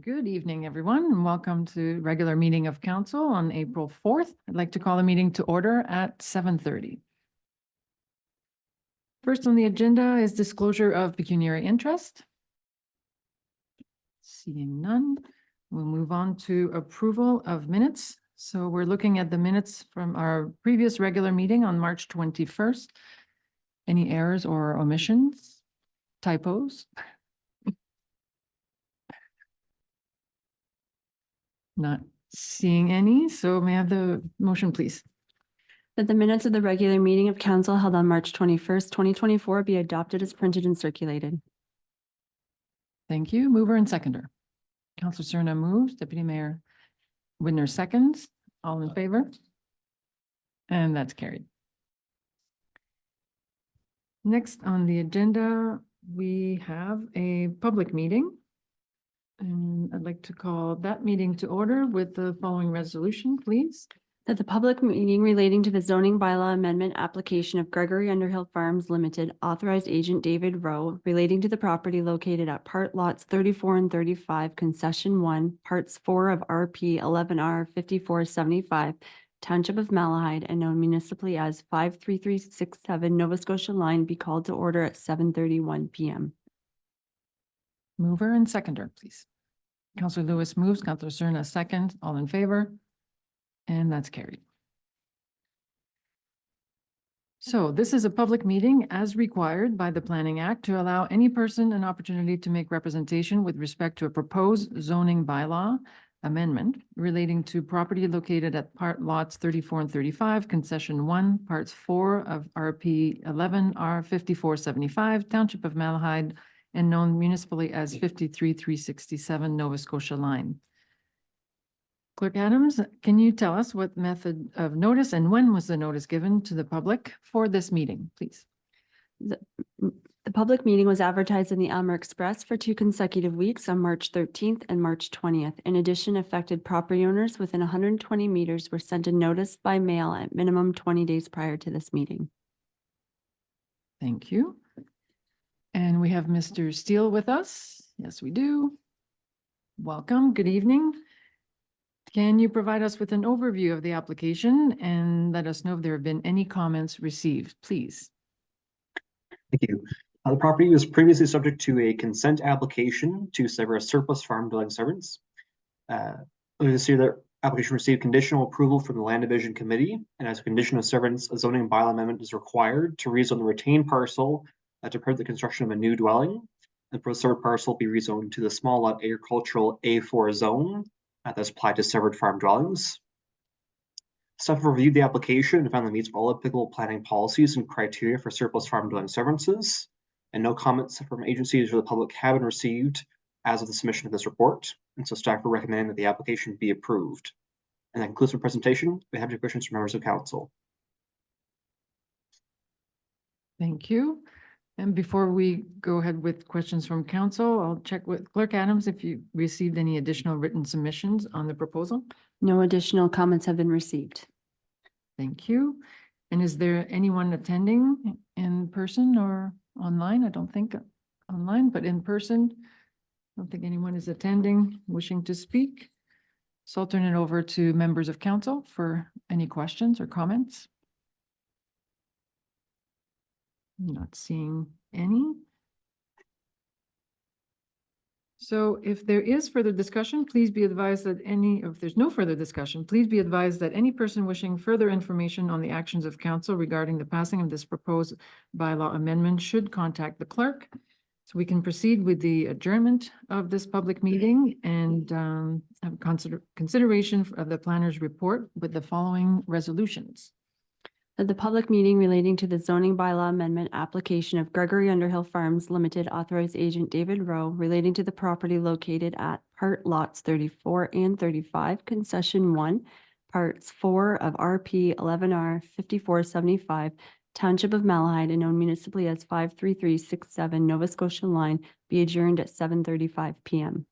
Good evening, everyone, and welcome to regular meeting of council on April 4th. I'd like to call the meeting to order at 7:30. First on the agenda is disclosure of pecuniary interest. Seeing none, we'll move on to approval of minutes. So we're looking at the minutes from our previous regular meeting on March 21st. Any errors or omissions, typos? Not seeing any, so may I have the motion, please? That the minutes of the regular meeting of council held on March 21st, 2024 be adopted as printed and circulated. Thank you. Mover and seconder. Counselor Cerna moves, Deputy Mayor Widner seconds. All in favor? And that's carried. Next on the agenda, we have a public meeting. And I'd like to call that meeting to order with the following resolution, please. That the public meeting relating to the zoning bylaw amendment application of Gregory Underhill Farms Limited, authorized agent David Rowe, relating to the property located at part lots 34 and 35, concession 1, parts 4 of RP 11R 5475, Township of Malahide, and known municipally as 53367 Nova Scotia line, be called to order at 7:31 p.m. Mover and seconder, please. Counselor Lewis moves, Counselor Cerna seconds. All in favor? And that's carried. So this is a public meeting as required by the Planning Act to allow any person an opportunity to make representation with respect to a proposed zoning bylaw amendment relating to property located at part lots 34 and 35, concession 1, parts 4 of RP 11R 5475, Township of Malahide, and known municipally as 53367 Nova Scotia line. Clerk Adams, can you tell us what method of notice and when was the notice given to the public for this meeting, please? The public meeting was advertised in the Aylmer Express for 2 consecutive weeks on March 13th and March 20th. In addition, affected property owners within 120 meters were sent a notice by mail at minimum 20 days prior to this meeting. Thank you. And we have Mr. Steele with us. Yes, we do. Welcome. Good evening. Can you provide us with an overview of the application and let us know if there have been any comments received, please? Thank you. The property was previously subject to a consent application to sever a surplus farm dwelling servants. Earlier this year, the application received conditional approval from the Land Division Committee, and as a condition of severance, a zoning bylaw amendment is required to rezone the retained parcel to permit the construction of a new dwelling. The preserved parcel be rezoned to the small lot agricultural A4 zone that's applied to severed farm dwellings. Staff reviewed the application and found that it meets all applicable planning policies and criteria for surplus farm dwelling severances, and no comments from agencies or the public have been received as of the submission of this report. And so staff are recommending that the application be approved. And that concludes the presentation. We have any questions from members of council. Thank you. And before we go ahead with questions from council, I'll check with Clerk Adams if you received any additional written submissions on the proposal. No additional comments have been received. Thank you. And is there anyone attending in person or online? I don't think online, but in person. I don't think anyone is attending wishing to speak. So I'll turn it over to members of council for any questions or comments. Not seeing any. So if there is further discussion, please be advised that if there's no further discussion, please be advised that any person wishing further information on the actions of council regarding the passing of this proposed bylaw amendment should contact the clerk. So we can proceed with the adjournment of this public meeting and have consideration of the planner's report with the following resolutions. That the public meeting relating to the zoning bylaw amendment application of Gregory Underhill Farms Limited, authorized agent David Rowe, relating to the property located at part lots 34 and 35, concession 1, parts 4 of RP 11R 5475, Township of Malahide, and known municipally as 53367 Nova Scotia line, be adjourned at 7:35 p.m.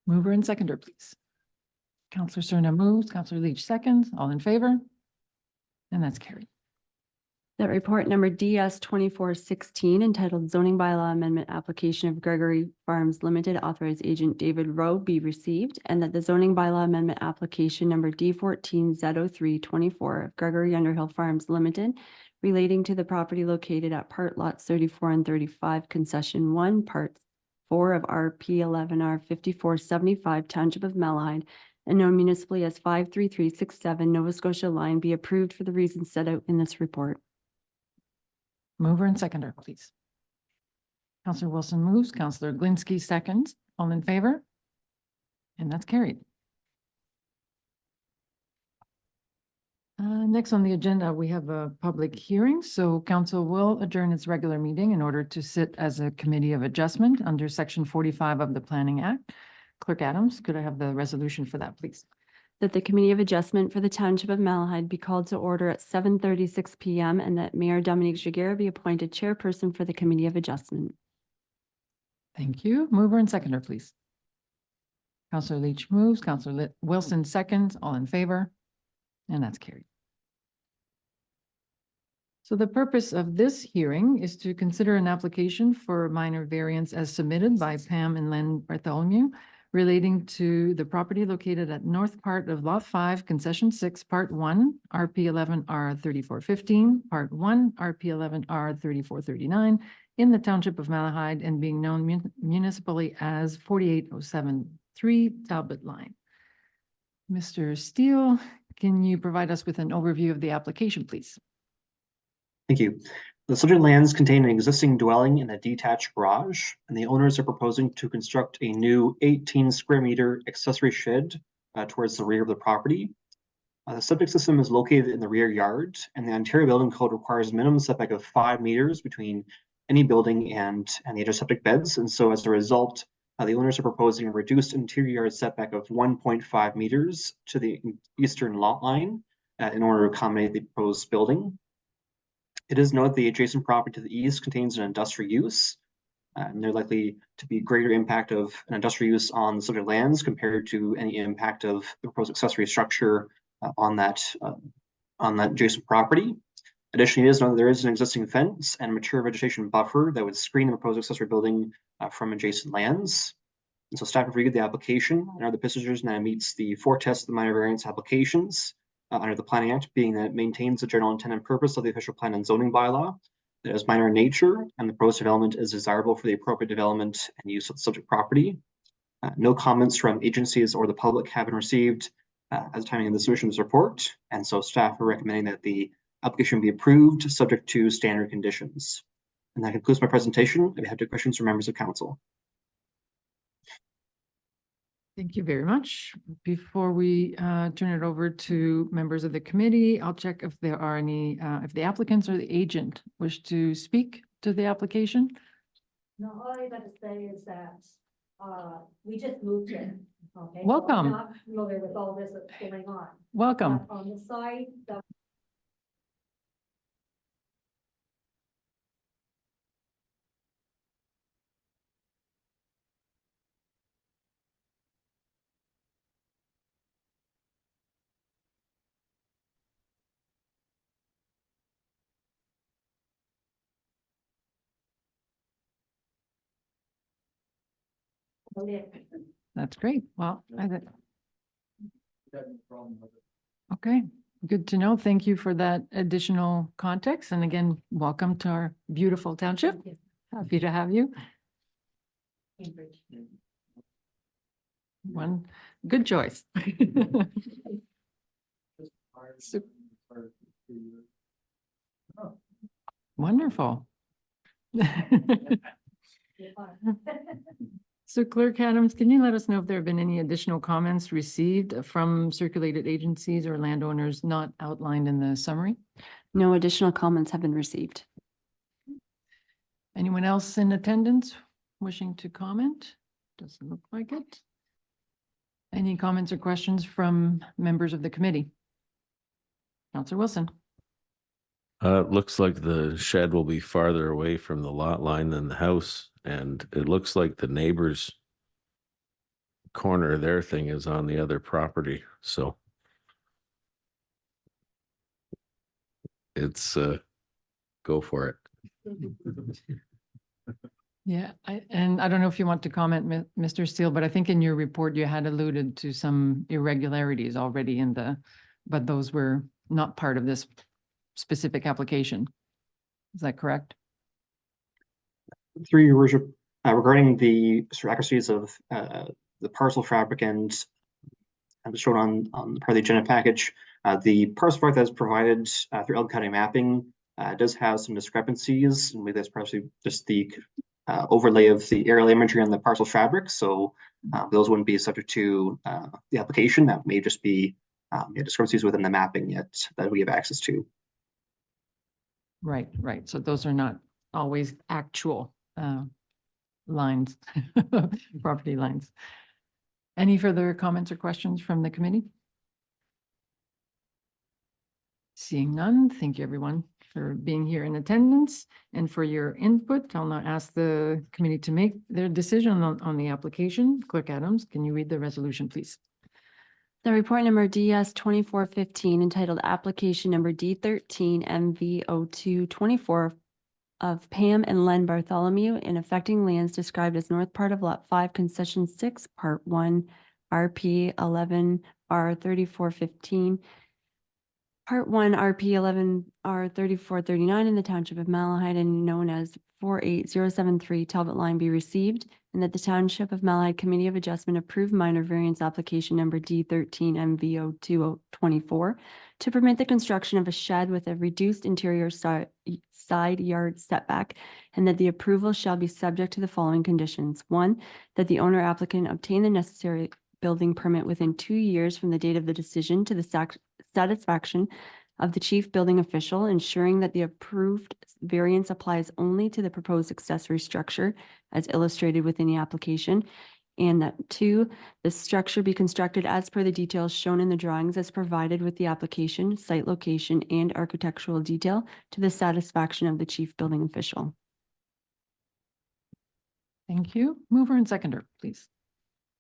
Mover and seconder, please. Counselor Cerna moves, Counselor Leach seconds. All in favor? And that's carried. That report number DS 2416 entitled Zoning Bylaw Amendment Application of Gregory Farms Limited Authorized Agent David Rowe be received, and that the zoning bylaw amendment application number D14 Z0324 of Gregory Underhill Farms Limited relating to the property located at part lots 34 and 35, concession 1, part 4 of RP 11R 5475, Township of Malahide, and known municipally as 53367 Nova Scotia line be approved for the reasons set out in this report. Mover and seconder, please. Counselor Wilson moves, Counselor Glinski seconds. All in favor? And that's carried. Next on the agenda, we have a public hearing. So council will adjourn its regular meeting in order to sit as a committee of adjustment under section 45 of the Planning Act. Clerk Adams, could I have the resolution for that, please? That the Committee of Adjustment for the Township of Malahide be called to order at 7:36 PM and that Mayor Dominique Giguère be appointed chairperson for the Committee of Adjustment. Thank you. Mover and seconder, please. Counselor Leach moves, Counselor Wilson seconds. All in favor? And that's carried. So the purpose of this hearing is to consider an application for minor variance as submitted by Pam and Len Bartholomew relating to the property located at north part of Lot 5, Concession 6, Part 1, RP 11R 3415, Part 1, RP 11R 3439, in the Township of Malahide and being known municipally as 48073 Talbot Line. Mr. Steele, can you provide us with an overview of the application, please? Thank you. The subject lands contain an existing dwelling and a detached garage, and the owners are proposing to construct a new 18 square meter accessory shed towards the rear of the property. The septic system is located in the rear yard, and the Ontario Building Code requires a minimum setback of 5 meters between any building and the edge of septic beds. And so as a result, the owners are proposing a reduced interior yard setback of 1.5 meters to the eastern lot line in order to accommodate the proposed building. It is noted the adjacent property to the east contains an industrial use, and there's likely to be greater impact of an industrial use on the subject lands compared to any impact of the proposed accessory structure on that adjacent property. Additionally, it is noted there is an existing fence and mature vegetation buffer that would screen the proposed accessory building from adjacent lands. And so staff have reviewed the application and are the procedures and that meets the 4 tests of the minor variance applications under the Planning Act, being that it maintains the general intent and purpose of the official plan and zoning bylaw, that is minor in nature, and the proposed development is desirable for the appropriate development and use of the subject property. No comments from agencies or the public have been received at the timing of the submission of this report, and so staff are recommending that the application be approved subject to standard conditions. And that concludes my presentation. If you have any questions from members of council. Thank you very much. Before we turn it over to members of the committee, I'll check if there are any, if the applicants or the agent wish to speak to the application. No, all I gotta say is that, we just moved in, okay? So Welcome. I'm not familiar with all this that's going on. Welcome. But on the side, the That's great. Well, okay, good to know. Thank you for that additional context. And again, welcome to our beautiful township. Happy to have you. Cambridge. One good choice. So- Wonderful. So Clerk Adams, can you let us know if there have been any additional comments received from circulated agencies or landowners not outlined in the summary? No additional comments have been received. Anyone else in attendance wishing to comment? Doesn't look like it. Any comments or questions from members of the committee? Counselor Wilson. It looks like the shed will be farther away from the lot line than the house, and it looks like the neighbor's corner of their thing is on the other property, so it's go for it. Yeah, and I don't know if you want to comment, Mr. Steele, but I think in your report you had alluded to some irregularities already but those were not part of this specific application. Is that correct? Through your worship, regarding the sort of accuracies of the parcel fabric and shown on part of the agenda package, the parcel fabric that's provided through Elgin County mapping does have some discrepancies, and maybe that's partially just the overlay of the aerial imagery on the parcel fabric. So those wouldn't be subject to the application. That may just be discrepancies within the mapping yet that we have access to. Right, right. So those are not always actual lines, property lines. Any further comments or questions from the committee? Seeing none, thank you everyone for being here in attendance and for your input. I'll now ask the committee to make their decision on the application. Clerk Adams, can you read the resolution, please? The report number DS 2415 entitled Application Number D13 MV0224 of Pam and Len Bartholomew in affecting lands described as north part of Lot 5, Concession 6, Part 1, RP 11 R 3415, Part 1, RP 11 R 3439 in the Township of Malahide and known as 48073 Talbot Line be received, and that the Township of Malahide Committee of Adjustment approve minor variance application number D13 MV0224 to permit the construction of a shed with a reduced interior side yard setback, and that the approval shall be subject to the following conditions. 1, that the owner applicant obtain the necessary building permit within 2 years from the date of the decision to the satisfaction of the chief building official, ensuring that the approved variance applies only to the proposed accessory structure as illustrated within the application. And that 2, the structure be constructed as per the details shown in the drawings as provided with the application, site location, and architectural detail to the satisfaction of the chief building official. Thank you. Mover and seconder, please.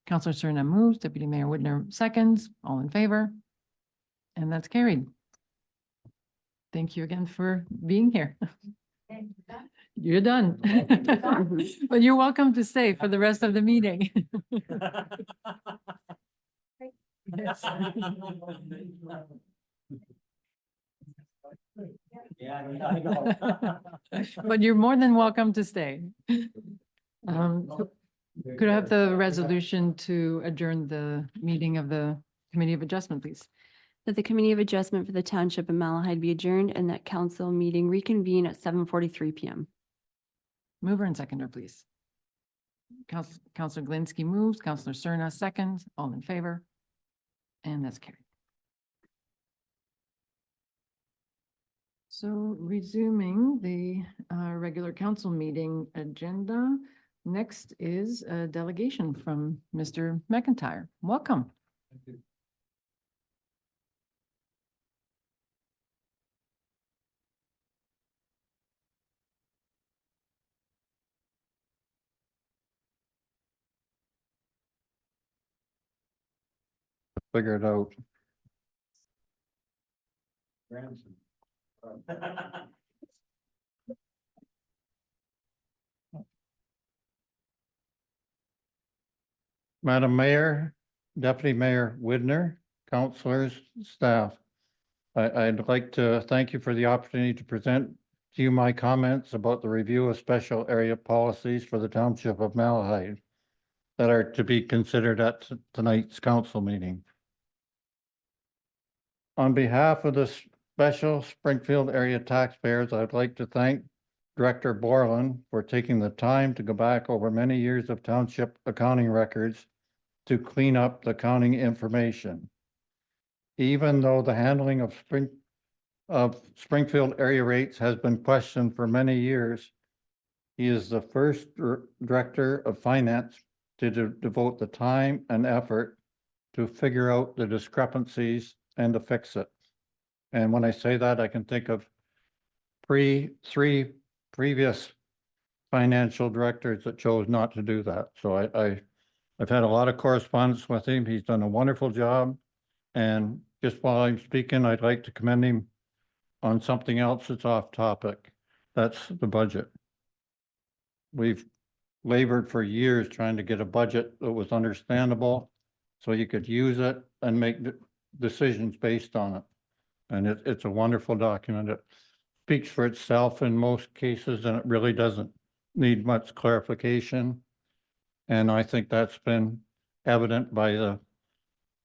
Councillor Serna moves, Deputy Mayor Whitner seconds, all in favor? And that's carried. Thank you again for being here. You're done. But you're welcome to stay for the rest of the meeting. But you're more than welcome to stay. Could I have the resolution to adjourn the meeting of the Committee of Adjustment, please? That the Committee of Adjustment for the Township of Malahide be adjourned and that council meeting reconvene at 7:43 PM. Mover and seconder, please. Councillor Glinski moves, Councillor Serna seconds, all in favor? And that's carried. So resuming the regular council meeting agenda, next is a delegation from Mr. McIntyre. Welcome. Figure it out. Madam Mayor, Deputy Mayor Widner, councilors, staff. I'd like to thank you for the opportunity to present to you my comments about the review of special area policies for the Township of Malahide that are to be considered at tonight's council meeting. On behalf of the special Springfield area taxpayers, I'd like to thank Director Borland for taking the time to go back over many years of township accounting records to clean up the accounting information. Even though the handling of Springfield area rates has been questioned for many years, he is the first director of finance to devote the time and effort to figure out the discrepancies and to fix it. And when I say that, I can think of three previous financial directors that chose not to do that. So I've had a lot of correspondence with him. He's done a wonderful job. And just while I'm speaking, I'd like to commend him on something else that's off topic. That's the budget. We've labored for years trying to get a budget that was understandable, so you could use it and make decisions based on it. And it's a wonderful document. It speaks for itself in most cases, and it really doesn't need much clarification. And I think that's been evident by the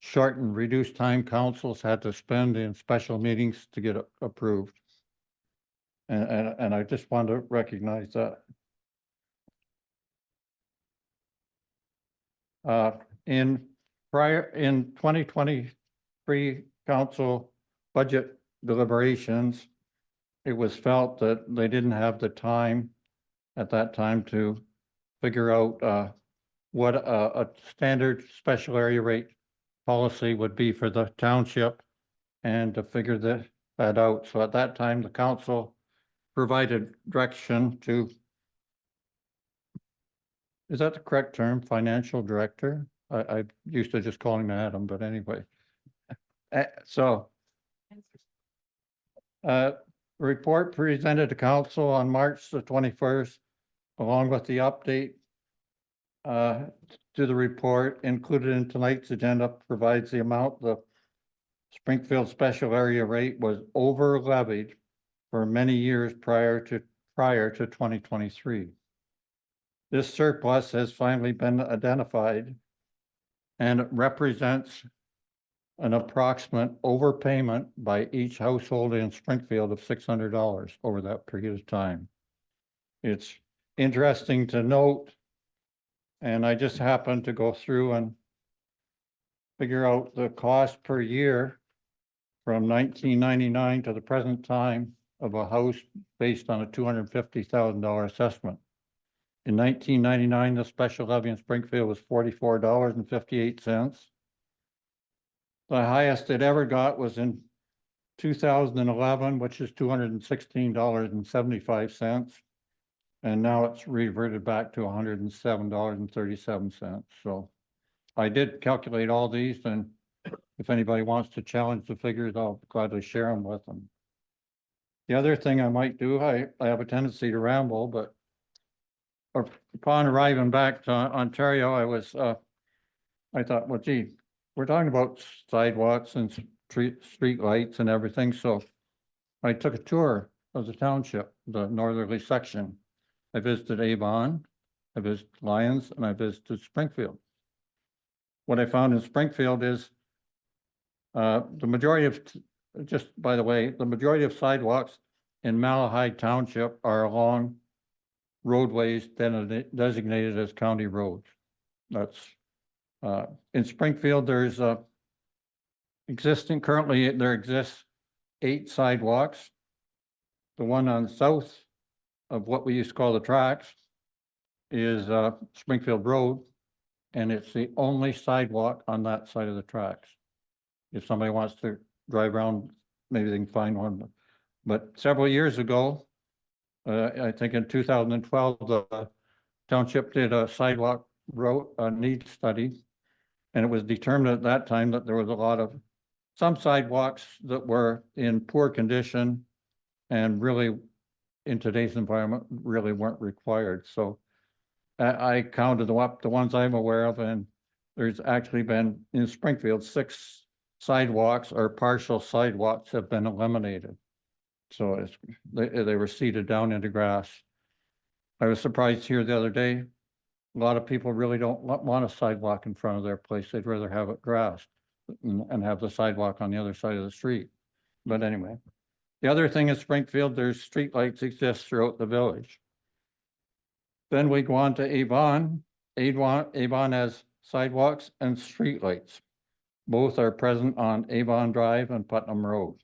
short and reduced time councils had to spend in special meetings to get it approved. And I just want to recognize that. In 2023 council budget deliberations, it was felt that they didn't have the time at that time to figure out what a standard special area rate policy would be for the township and to figure that out. So at that time, the council provided direction to, is that the correct term, financial director? I used to just call him Adam, but anyway. Report presented to council on March the 21st, along with the update to the report included in tonight's agenda provides the amount the Springfield special area rate was over levied for many years prior to 2023. This surplus has finally been identified and it represents an approximate overpayment by each household in Springfield of $600 over that period of time. It's interesting to note, and I just happened to go through and figure out the cost per year from 1999 to the present time of a house based on a $250,000 assessment. In 1999, the special levy in Springfield was $44.58. The highest it ever got was in 2011, which is $216.75. And now it's reverted back to $107.37. So I did calculate all these, and if anybody wants to challenge the figures, I'll gladly share them with them. The other thing I might do, I have a tendency to ramble, but upon arriving back to Ontario, I thought, well, gee, we're talking about sidewalks and street lights and everything. So I took a tour of the township, the northerly section. I visited Avon, I visited Lyons, and I visited Springfield. What I found in Springfield is the majority of, just by the way, the majority of sidewalks in Malahide Township are along roadways designated as county roads. That's in Springfield, there's currently there exists 8 sidewalks. The one on south of what we used to call the tracks is Springfield Road, and it's the only sidewalk on that side of the tracks. If somebody wants to drive around, maybe they can find one. But several years ago, I think in 2012, the township did a sidewalk road needs study, and it was determined at that time that there was a lot of some sidewalks that were in poor condition and really in today's environment really weren't required. So I counted them up, the ones I'm aware of, and there's actually been in Springfield 6 sidewalks or partial sidewalks have been eliminated. So they were seeded down into grass. I was surprised here the other day. A lot of people really don't want a sidewalk in front of their place. They'd rather have it grassed and have the sidewalk on the other side of the street. But anyway, the other thing in Springfield, there's streetlights exist throughout the village. Then we go on to Avon. Avon has sidewalks and streetlights. Both are present on Avon Drive and Putnam Road.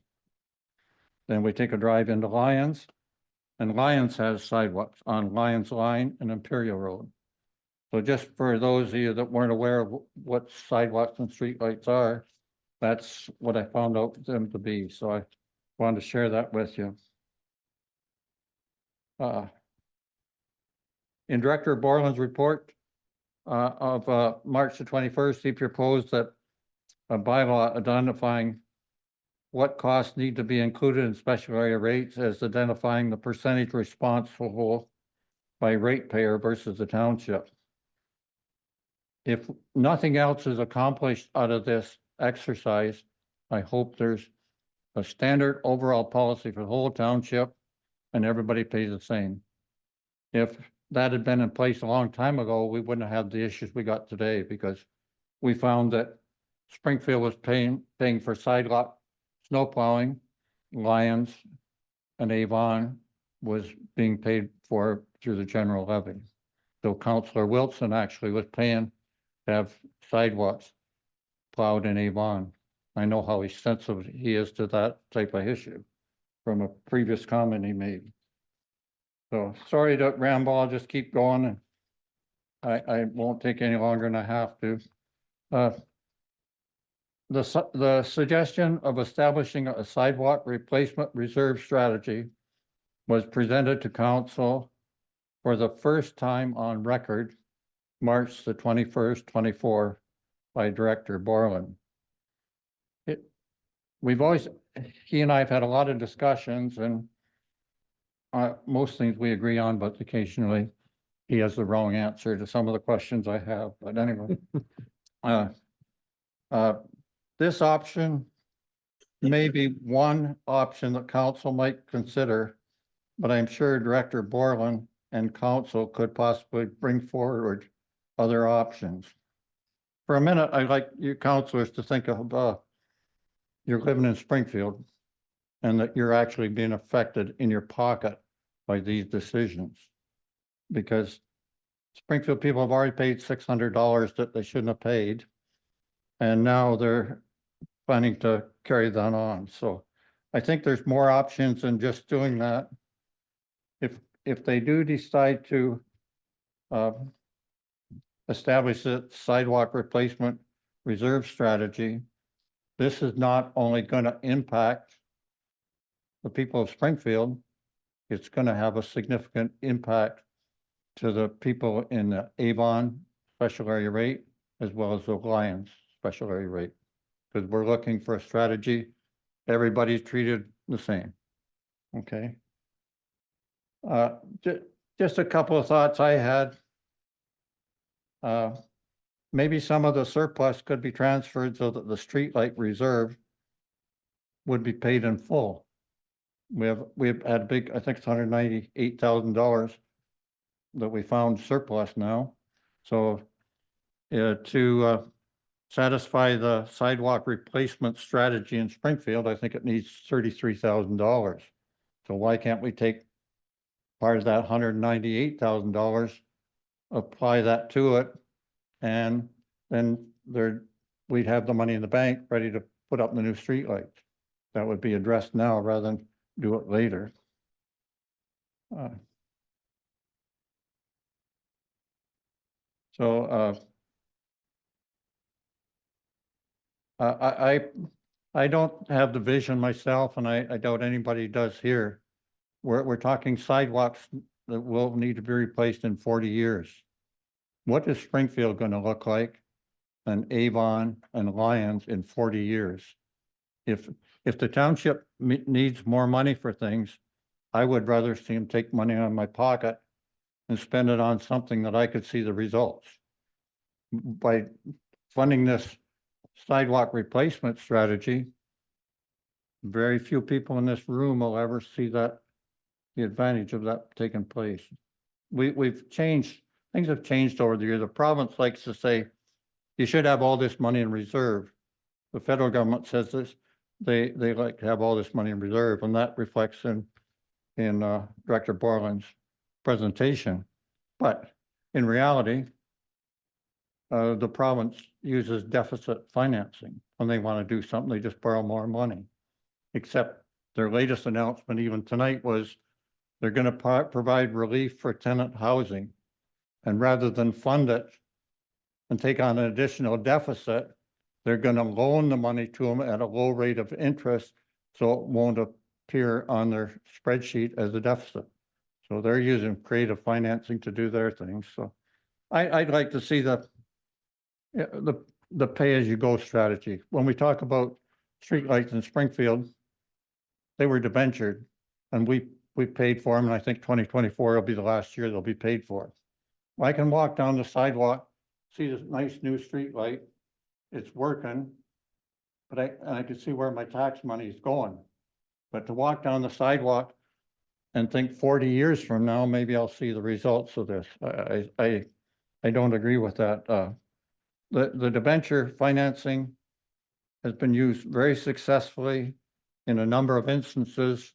Then we take a drive into Lyons, and Lyons has sidewalks on Lyons Line and Imperial Road. So just for those of you that weren't aware of what sidewalks and streetlights are, that's what I found out them to be. So I wanted to share that with you. In Director Borland's report of March the 21st, he proposed that a bylaw identifying what costs need to be included in special area rates as identifying the percentage responsible by ratepayer versus the township. If nothing else is accomplished out of this exercise, I hope there's a standard overall policy for the whole township and everybody pays the same. If that had been in place a long time ago, we wouldn't have had the issues we got today because we found that Springfield was paying for sidewalk snow plowing, Lyons and Avon was being paid for through the general levy. So Councillor Wilson actually was paying to have sidewalks plowed in Avon. I know how sensitive he is to that type of issue from a previous comment he made. So sorry to ramble, I'll just keep going and I won't take any longer than I have to. The suggestion of establishing a sidewalk replacement reserve strategy was presented to council for the first time on record, March the 21st, 24, by Director Borland. He and I have had a lot of discussions and most things we agree on, but occasionally he has the wrong answer to some of the questions I have, but anyway. This option may be one option that council might consider, but I'm sure Director Borland and council could possibly bring forward other options. For a minute, I'd like you councilors to think of, you're living in Springfield and that you're actually being affected in your pocket by these decisions. Because Springfield people have already paid $600 that they shouldn't have paid. And now they're planning to carry that on. So I think there's more options than just doing that. If they do decide to establish a sidewalk replacement reserve strategy, this is not only going to impact the people of Springfield, it's going to have a significant impact to the people in the Avon special area rate as well as the Lyons special area rate. Because we're looking for a strategy, everybody's treated the same. Okay. Just a couple of thoughts I had. Maybe some of the surplus could be transferred so that the streetlight reserve would be paid in full. We've had a big, I think it's $198,000 that we found surplus now. So to satisfy the sidewalk replacement strategy in Springfield, I think it needs $33,000. So why can't we take part of that $198,000, apply that to it, and then we'd have the money in the bank ready to put up the new streetlights. That would be addressed now rather than do it later. I don't have the vision myself, and I doubt anybody does here. We're talking sidewalks that will need to be replaced in 40 years. What is Springfield going to look like, and Avon and Lyons in 40 years? If the township needs more money for things, I would rather see them take money out of my pocket and spend it on something that I could see the results. By funding this sidewalk replacement strategy, very few people in this room will ever see that, the advantage of that taking place. We've changed, things have changed over the years. The province likes to say, you should have all this money in reserve. The federal government says this, they like to have all this money in reserve, and that reflects in Director Borland's presentation. But in reality, the province uses deficit financing. When they want to do something, they just borrow more money. Except their latest announcement, even tonight, was they're going to provide relief for tenant housing. And rather than fund it and take on an additional deficit, they're going to loan the money to them at a low rate of interest, so it won't appear on their spreadsheet as a deficit. So they're using creative financing to do their things. So I'd like to see the pay-as-you-go strategy. When we talk about streetlights in Springfield, they were debentured, and we paid for them, and I think 2024 will be the last year they'll be paid for. I can walk down the sidewalk, see this nice new street light, it's working, but I can see where my tax money is going. But to walk down the sidewalk and think 40 years from now, maybe I'll see the results of this. I don't agree with that. The debenture financing has been used very successfully in a number of instances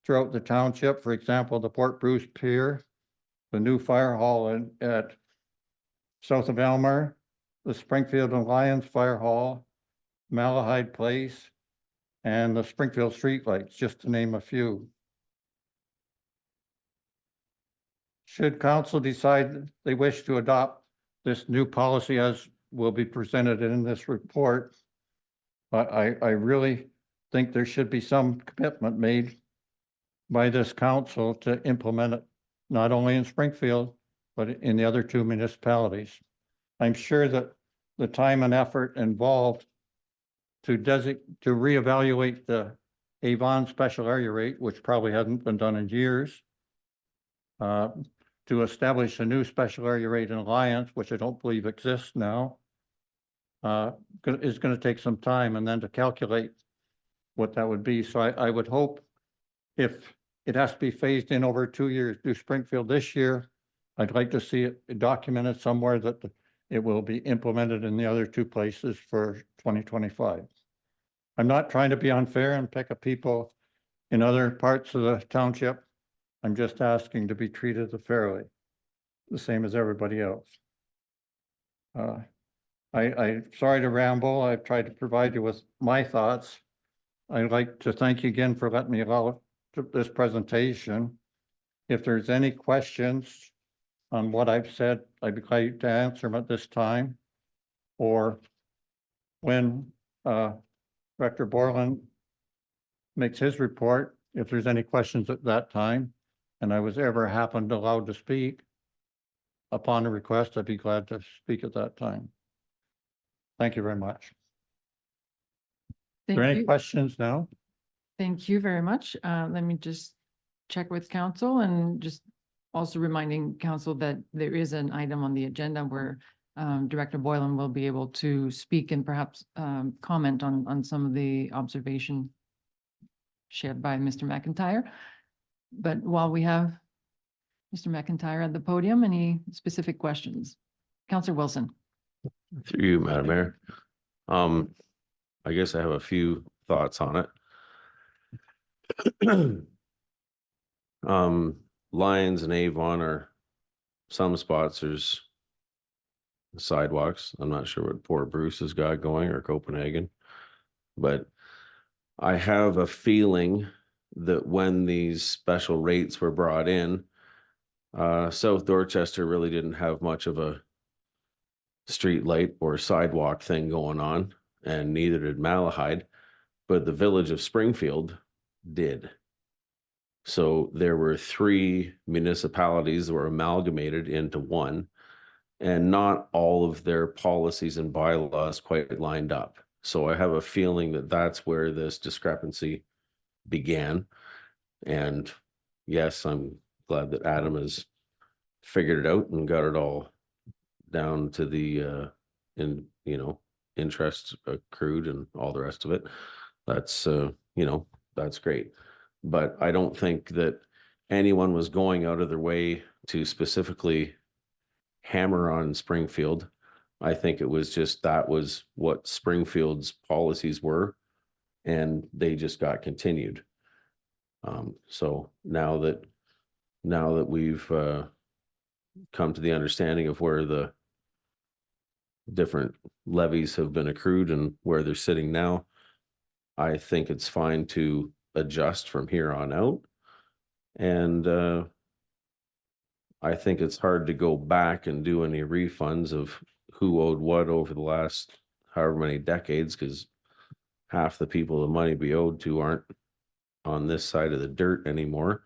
throughout the township. For example, the Port Bruce Pier, the new fire hall at south of Elmer, the Springfield and Lyons Fire Hall, Malahide Place, and the Springfield streetlights, just to name a few. Should council decide they wish to adopt this new policy as will be presented in this report, I really think there should be some commitment made by this council to implement it, not only in Springfield, but in the other two municipalities. I'm sure that the time and effort involved to reevaluate the Avon special area rate, which probably hasn't been done in years, to establish a new special area rate in Alliance, which I don't believe exists now, is going to take some time, and then to calculate what that would be. So I would hope, if it has to be phased in over 2 years, do Springfield this year, I'd like to see it documented somewhere that it will be implemented in the other two places for 2025. I'm not trying to be unfair and pick up people in other parts of the township. I'm just asking to be treated fairly, the same as everybody else. I'm sorry to ramble. I've tried to provide you with my thoughts. I'd like to thank you again for letting me allow this presentation. If there's any questions on what I've said, I'd be glad to answer them at this time. Or when Director Borland makes his report, if there's any questions at that time, and I was ever happened allowed to speak upon a request, I'd be glad to speak at that time. Thank you very much. Are there any questions now? Thank you very much. Let me just check with council, and just also reminding council that there is an item on the agenda where Director Boylan will be able to speak and perhaps comment on some of the observation shared by Mr. McIntyre. But while we have Mr. McIntyre at the podium, any specific questions? Councillor Wilson. Through you, Madam Mayor. I guess I have a few thoughts on it. Lyons and Avon are some spots, there's sidewalks. I'm not sure what Port Bruce has got going, or Copenhagen, but I have a feeling that when these special rates were brought in, South Dorchester really didn't have much of a street light or sidewalk thing going on, and neither did Malahide, but the village of Springfield did. So there were 3 municipalities that were amalgamated into one, and not all of their policies and bylaws quite lined up. So I have a feeling that that's where this discrepancy began. And yes, I'm glad that Adam has figured it out and got it all down to the interest accrued and all the rest of it. That's that's great. But I don't think that anyone was going out of their way to specifically hammer on Springfield. I think it was just that was what Springfield's policies were, and they just got continued. So now that we've come to the understanding of where the different levies have been accrued and where they're sitting now, I think it's fine to adjust from here on out. And I think it's hard to go back and do any refunds of who owed what over the last however many decades, because half the people the money be owed to aren't on this side of the dirt anymore.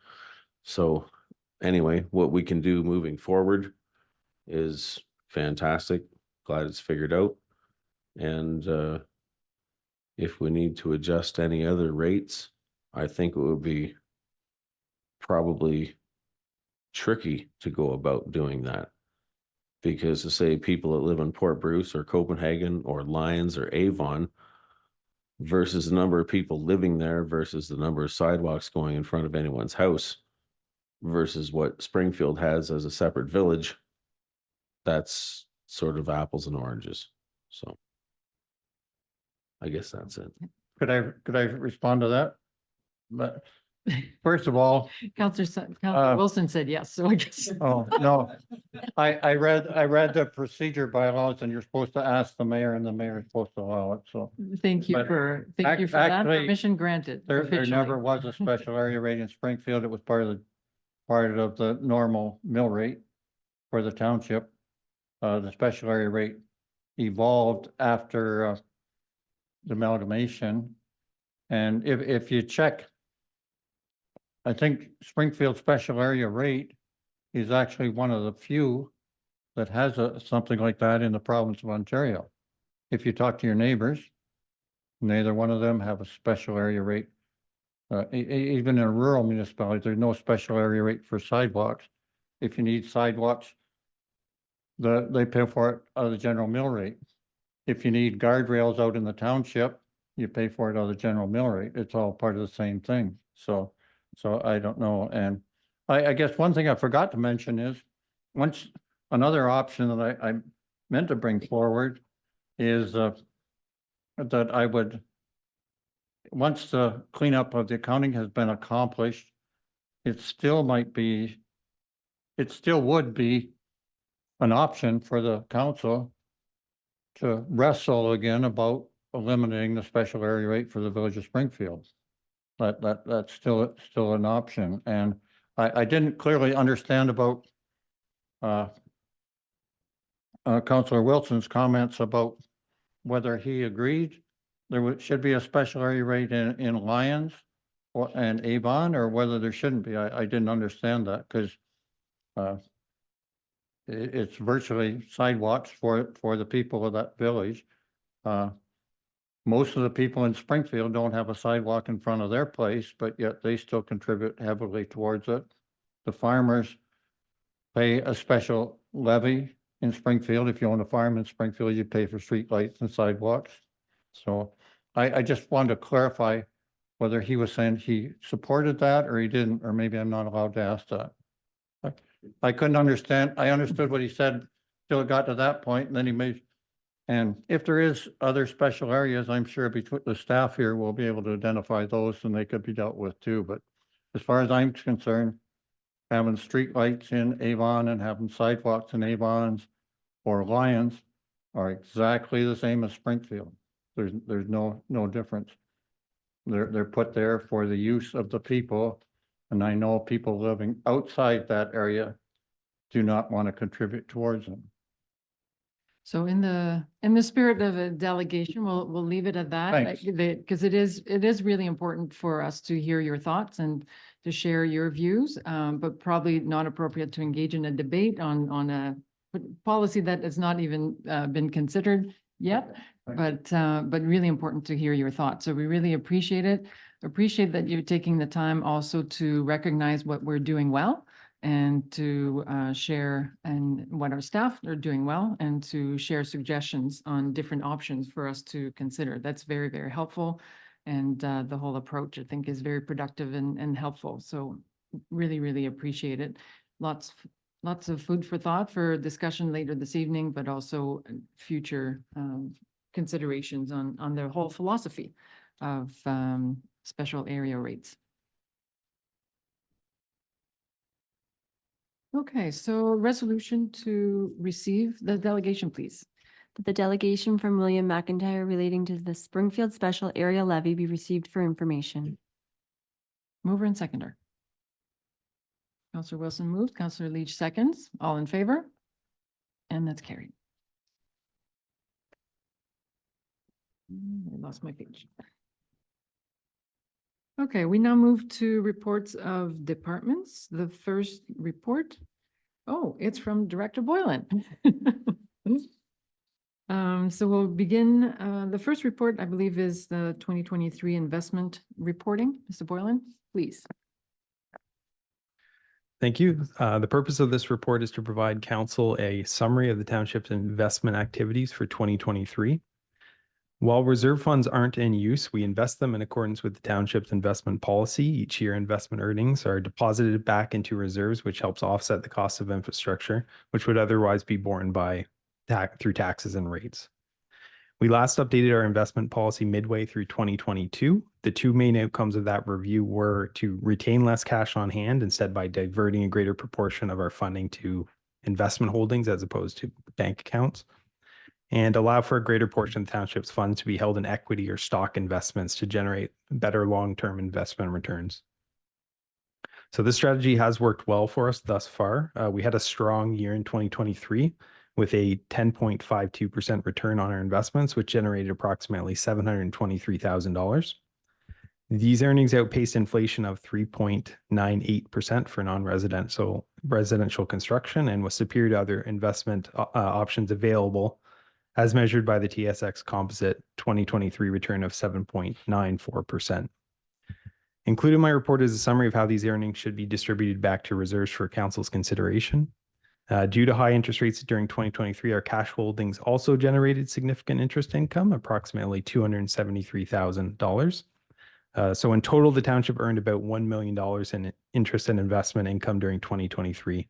So anyway, what we can do moving forward is fantastic. Glad it's figured out. And if we need to adjust any other rates, I think it would be probably tricky to go about doing that. Because to say people that live in Port Bruce or Copenhagen or Lyons or Avon versus the number of people living there versus the number of sidewalks going in front of anyone's house versus what Springfield has as a separate village, that's sort of apples and oranges. So I guess that's it. Could I respond to that? But first of all, Counselor Uh, Wilson said yes, so I guess. oh, no. I read the procedure bylaws and you're supposed to ask the mayor and the mayor is supposed to allow it, so. Thank you But for that. actually, Permission granted. There officially. never was a special area rate in Springfield. It was part of the normal mill rate for the township. The special area rate evolved after the amalgamation. And if you check, I think Springfield special area rate is actually one of the few that has something like that in the province of Ontario. If you talk to your neighbors, neither one of them have a special area rate. Even in a rural municipality, there's no special area rate for sidewalks. If you need sidewalks, they pay for it out of the general mill rate. If you need guardrails out in the township, you pay for it out of the general mill rate. It's all part of the same thing. So I don't know. And I guess one thing I forgot to mention is another option that I meant to bring forward is that I would, once the cleanup of the accounting has been accomplished, it still would be an option for the council to wrestle again about eliminating the special area rate for the village of Springfield. That's still an option. And I didn't clearly understand about Councillor Wilson's comments about whether he agreed there should be a special area rate in Lyons and Avon, or whether there shouldn't be. I didn't understand that because it's virtually sidewalks for the people of that village. Most of the people in Springfield don't have a sidewalk in front of their place, but yet they still contribute heavily towards it. The farmers pay a special levy in Springfield. If you own a farm in Springfield, you pay for streetlights and sidewalks. So I just wanted to clarify whether he was saying he supported that or he didn't, or maybe I'm not allowed to ask that. I couldn't understand. I understood what he said till it got to that point, and then he made, and if there is other special areas, I'm sure between the staff here will be able to identify those and they could be dealt with too. But as far as I'm concerned, having streetlights in Avon and having sidewalks in Avons or Lyons are exactly the same as Springfield. There's no difference. They're put there for the use of the people. And I know people living outside that area do not want to contribute towards them. So in the spirit of a delegation, we'll leave it at that. Thanks. Because it is really important for us to hear your thoughts and to share your views, but probably not appropriate to engage in a debate on a policy that has not even been considered yet. But really important to hear your thoughts. So we really appreciate it. Appreciate that you're taking the time also to recognize what we're doing well and to share and what our staff are doing well and to share suggestions on different options for us to consider. That's very, very helpful. And the whole approach, I think, is very productive and helpful. So really, really appreciate it. Lots of food for thought for discussion later this evening, but also future considerations on the whole philosophy of special area rates. Okay, so resolution to receive the delegation, please. That the delegation from William McIntyre relating to the Springfield Special Area Levy be received for information. Mover and seconder. Counselor Wilson moved, Counselor Leach seconds. All in favor? And that's carried. I lost my page. Okay, we now move to reports of departments. The first report, oh, it's from Director Boylan. So we'll begin, the first report, I believe, is the 2023 investment reporting. Mr. Boylan, please. Thank you. The purpose of this report is to provide council a summary of the township's investment activities for 2023. While reserve funds aren't in use, we invest them in accordance with the township's investment policy. Each year, investment earnings are deposited back into reserves, which helps offset the cost of infrastructure, which would otherwise be borne by through taxes and rates. We last updated our investment policy midway through 2022. The two main outcomes of that review were to retain less cash on hand, instead by diverting a greater proportion of our funding to investment holdings as opposed to bank accounts, and allow for a greater portion of the township's funds to be held in equity or stock investments to generate better long-term investment returns. So this strategy has worked well for us thus far. We had a strong year in 2023 with a 10.52% return on our investments, which generated approximately $723,000. These earnings outpaced inflation of 3.98% for residential construction, and was superior to other investment options available, as measured by the TSX Composite 2023 return of 7.94%. Included in my report is a summary of how these earnings should be distributed back to reserves for council's consideration. Due to high interest rates during 2023, our cash holdings also generated significant interest income, approximately $273,000. So in total, the township earned about $1 million in interest and investment income during 2023.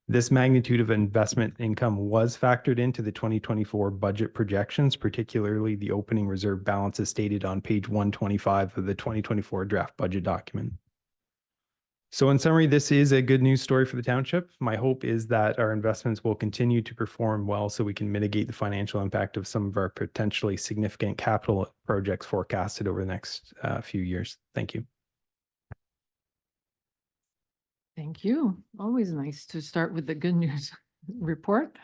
This magnitude of investment income was factored into the 2024 budget projections, particularly the opening reserve balances stated on page 125 of the 2024 draft budget document. So in summary, this is a good news story for the township. My hope is that our investments will continue to perform well so we can mitigate the financial impact of some of our potentially significant capital projects forecasted over the next few years. Thank you. Thank you. Always nice to start with the good news report.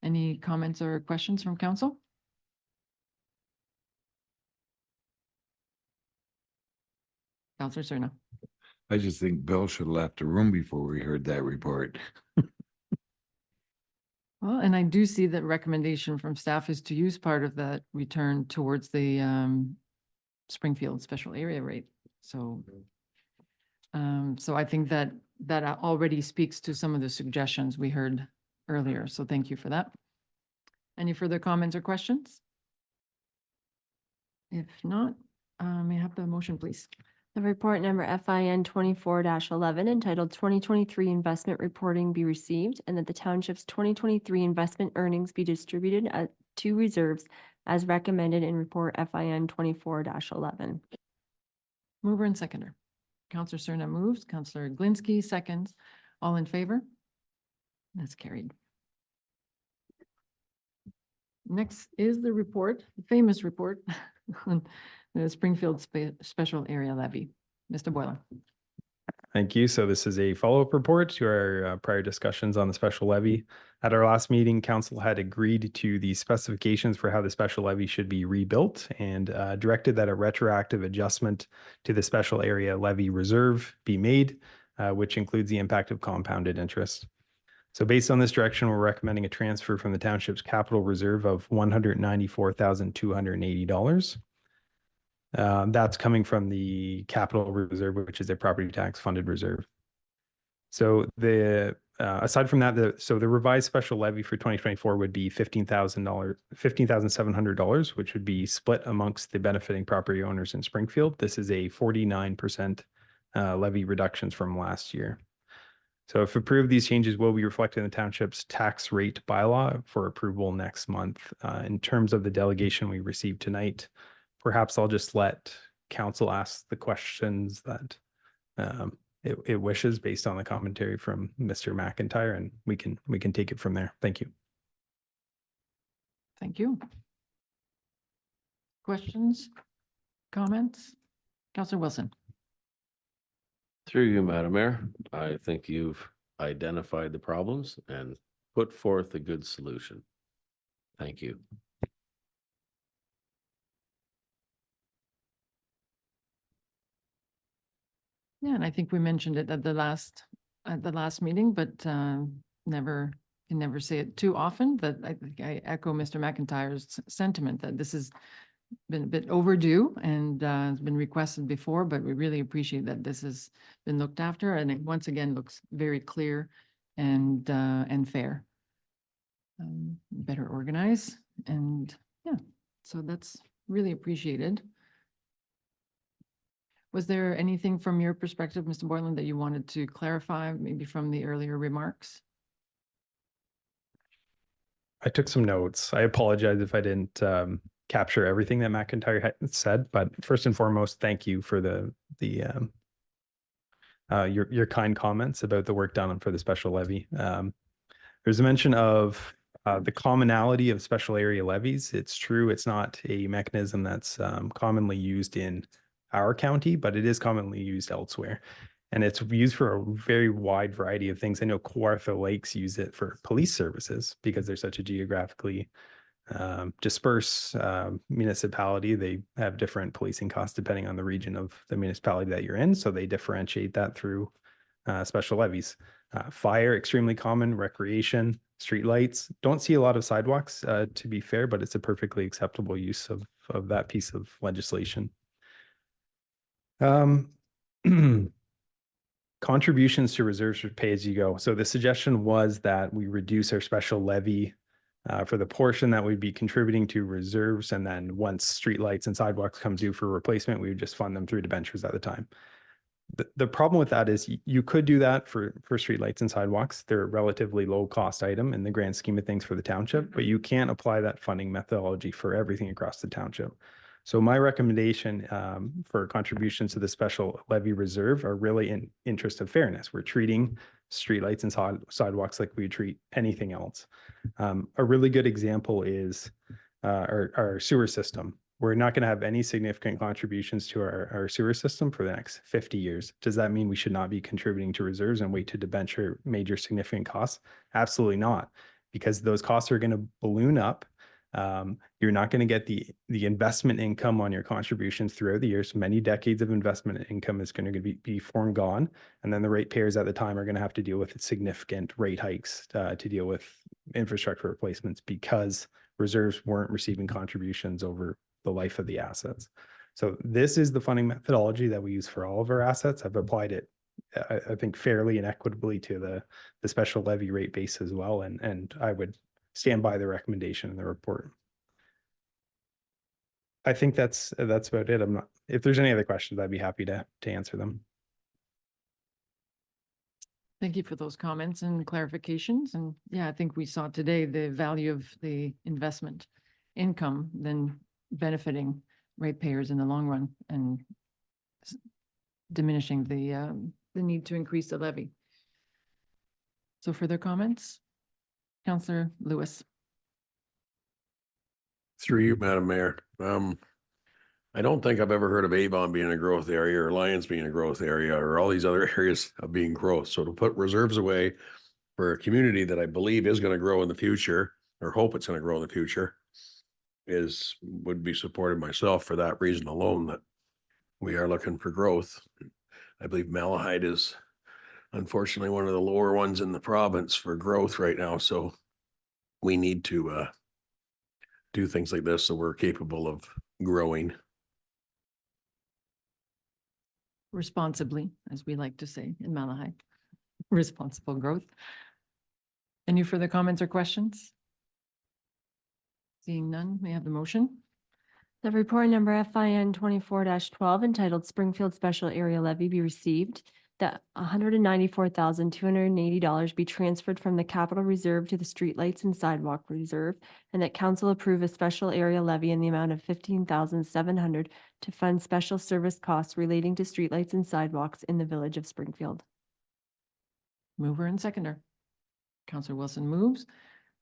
Any comments or questions from council? Councillor Cerna. I just think Bill should have left the room before we heard that report. Well, and I do see that recommendation from staff is to use part of that return towards the Springfield special area rate. So so I think that already speaks to some of the suggestions we heard earlier. So thank you for that. Any further comments or questions? If not, may I have the motion, please? The report number FIN 24-11 entitled 2023 Investment Reporting be received, and that the township's 2023 investment earnings be distributed to reserves as recommended in report FIN 24-11. Mover and seconder. Councillor Cerna moves, Councillor Glinsky seconds. All in favor? That's carried. Next is the report, the famous report on the Springfield Special Area Levy. Mr. Boylan. Thank you. So this is a follow-up report to our prior discussions on the special levy. At our last meeting, council had agreed to the specifications for how the special levy should be rebuilt, and directed that a retroactive adjustment to the special area levy reserve be made, which includes the impact of compounded interest. So based on this direction, we're recommending a transfer from the township's capital reserve of $194,280. That's coming from the capital reserve, which is a property tax funded reserve. So the aside from that, the revised special levy for 2024 would be $15,700, which would be split amongst the benefiting property owners in Springfield. This is a 49% levy reductions from last year. So if approved, these changes will be reflected in the township's tax rate bylaw for approval next month. In terms of the delegation we received tonight, perhaps I'll just let council ask the questions that it wishes based on the commentary from Mr. McIntyre, and we can take it from there. Thank you. Thank you. Questions, comments? Councillor Wilson. Through you, Madam Mayor, I think you've identified the problems and put forth a good solution. Thank you. Yeah, and I think we mentioned it at the last meeting, but never can never say it too often, but I think I echo Mr. McIntyre's sentiment that this has been a bit overdue and has been requested before, but we really appreciate that this has been looked after, and it once again looks very clear and fair. Better organized, and yeah, so that's really appreciated. Was there anything from your perspective, Mr. Borland, that you wanted to clarify, maybe from the earlier remarks? I took some notes. I apologize if I didn't capture everything that McIntyre had said, but first and foremost, thank you for your kind comments about the work done for the special levy. There's a mention of the commonality of special area levies. It's true, it's not a mechanism that's commonly used in our county, but it is commonly used elsewhere. And it's used for a very wide variety of things. I know Kawartha Lakes use it for police services because they're such a geographically dispersed municipality. They have different policing costs depending on the region of the municipality that you're in. So they differentiate that through special levies. Fire, extremely common, recreation, streetlights. Don't see a lot of sidewalks, to be fair, but it's a perfectly acceptable use of that piece of legislation. Contributions to reserves for pay-as-you-go. So the suggestion was that we reduce our special levy for the portion that we'd be contributing to reserves, and then once streetlights and sidewalks come due for replacement, we would just fund them through debentures at the time. The problem with that is you could do that for streetlights and sidewalks. They're a relatively low cost item in the grand scheme of things for the township, but you can't apply that funding methodology for everything across the township. So my recommendation for contributions to the special levy reserve are really in interest of fairness. We're treating streetlights and sidewalks like we treat anything else. A really good example is our sewer system. We're not going to have any significant contributions to our sewer system for the next 50 years. Does that mean we should not be contributing to reserves and wait to debenture major significant costs? Absolutely not, because those costs are going to balloon up. You're not going to get the investment income on your contributions throughout the years. Many decades of investment income is going to be foregone. And then the ratepayers at the time are going to have to deal with significant rate hikes to deal with infrastructure replacements because reserves weren't receiving contributions over the life of the assets. So this is the funding methodology that we use for all of our assets. I've applied it, I think, fairly and equitably to the special levy rate base as well. And I would stand by the recommendation in the report. I think that's about it. If there's any other questions, I'd be happy to answer them. Thank you for those comments and clarifications. And yeah, I think we saw today the value of the investment income then benefiting ratepayers in the long run and diminishing the need to increase the levy. So further comments? Councillor Lewis. Through you, Madam Mayor. I don't think I've ever heard of Avon being a growth area or Lyons being a growth area or all these other areas of being growth. So to put reserves away for a community that I believe is going to grow in the future, or hope it's going to grow in the future, would be supported myself for that reason alone, that we are looking for growth. I believe Malahide is unfortunately one of the lower ones in the province for growth right now. So we need to do things like this so we're capable of growing. Responsibly, as we like to say in Malahide, responsible growth. Any further comments or questions? Seeing none, may I have the motion? The report number FIN 24-12 entitled Springfield Special Area Levy be received, that $194,280 be transferred from the capital reserve to the streetlights and sidewalk reserve, and that council approve a special area levy in the amount of $15,700 to fund special service costs relating to streetlights and sidewalks in the village of Springfield. Mover and seconder. Councillor Wilson moves.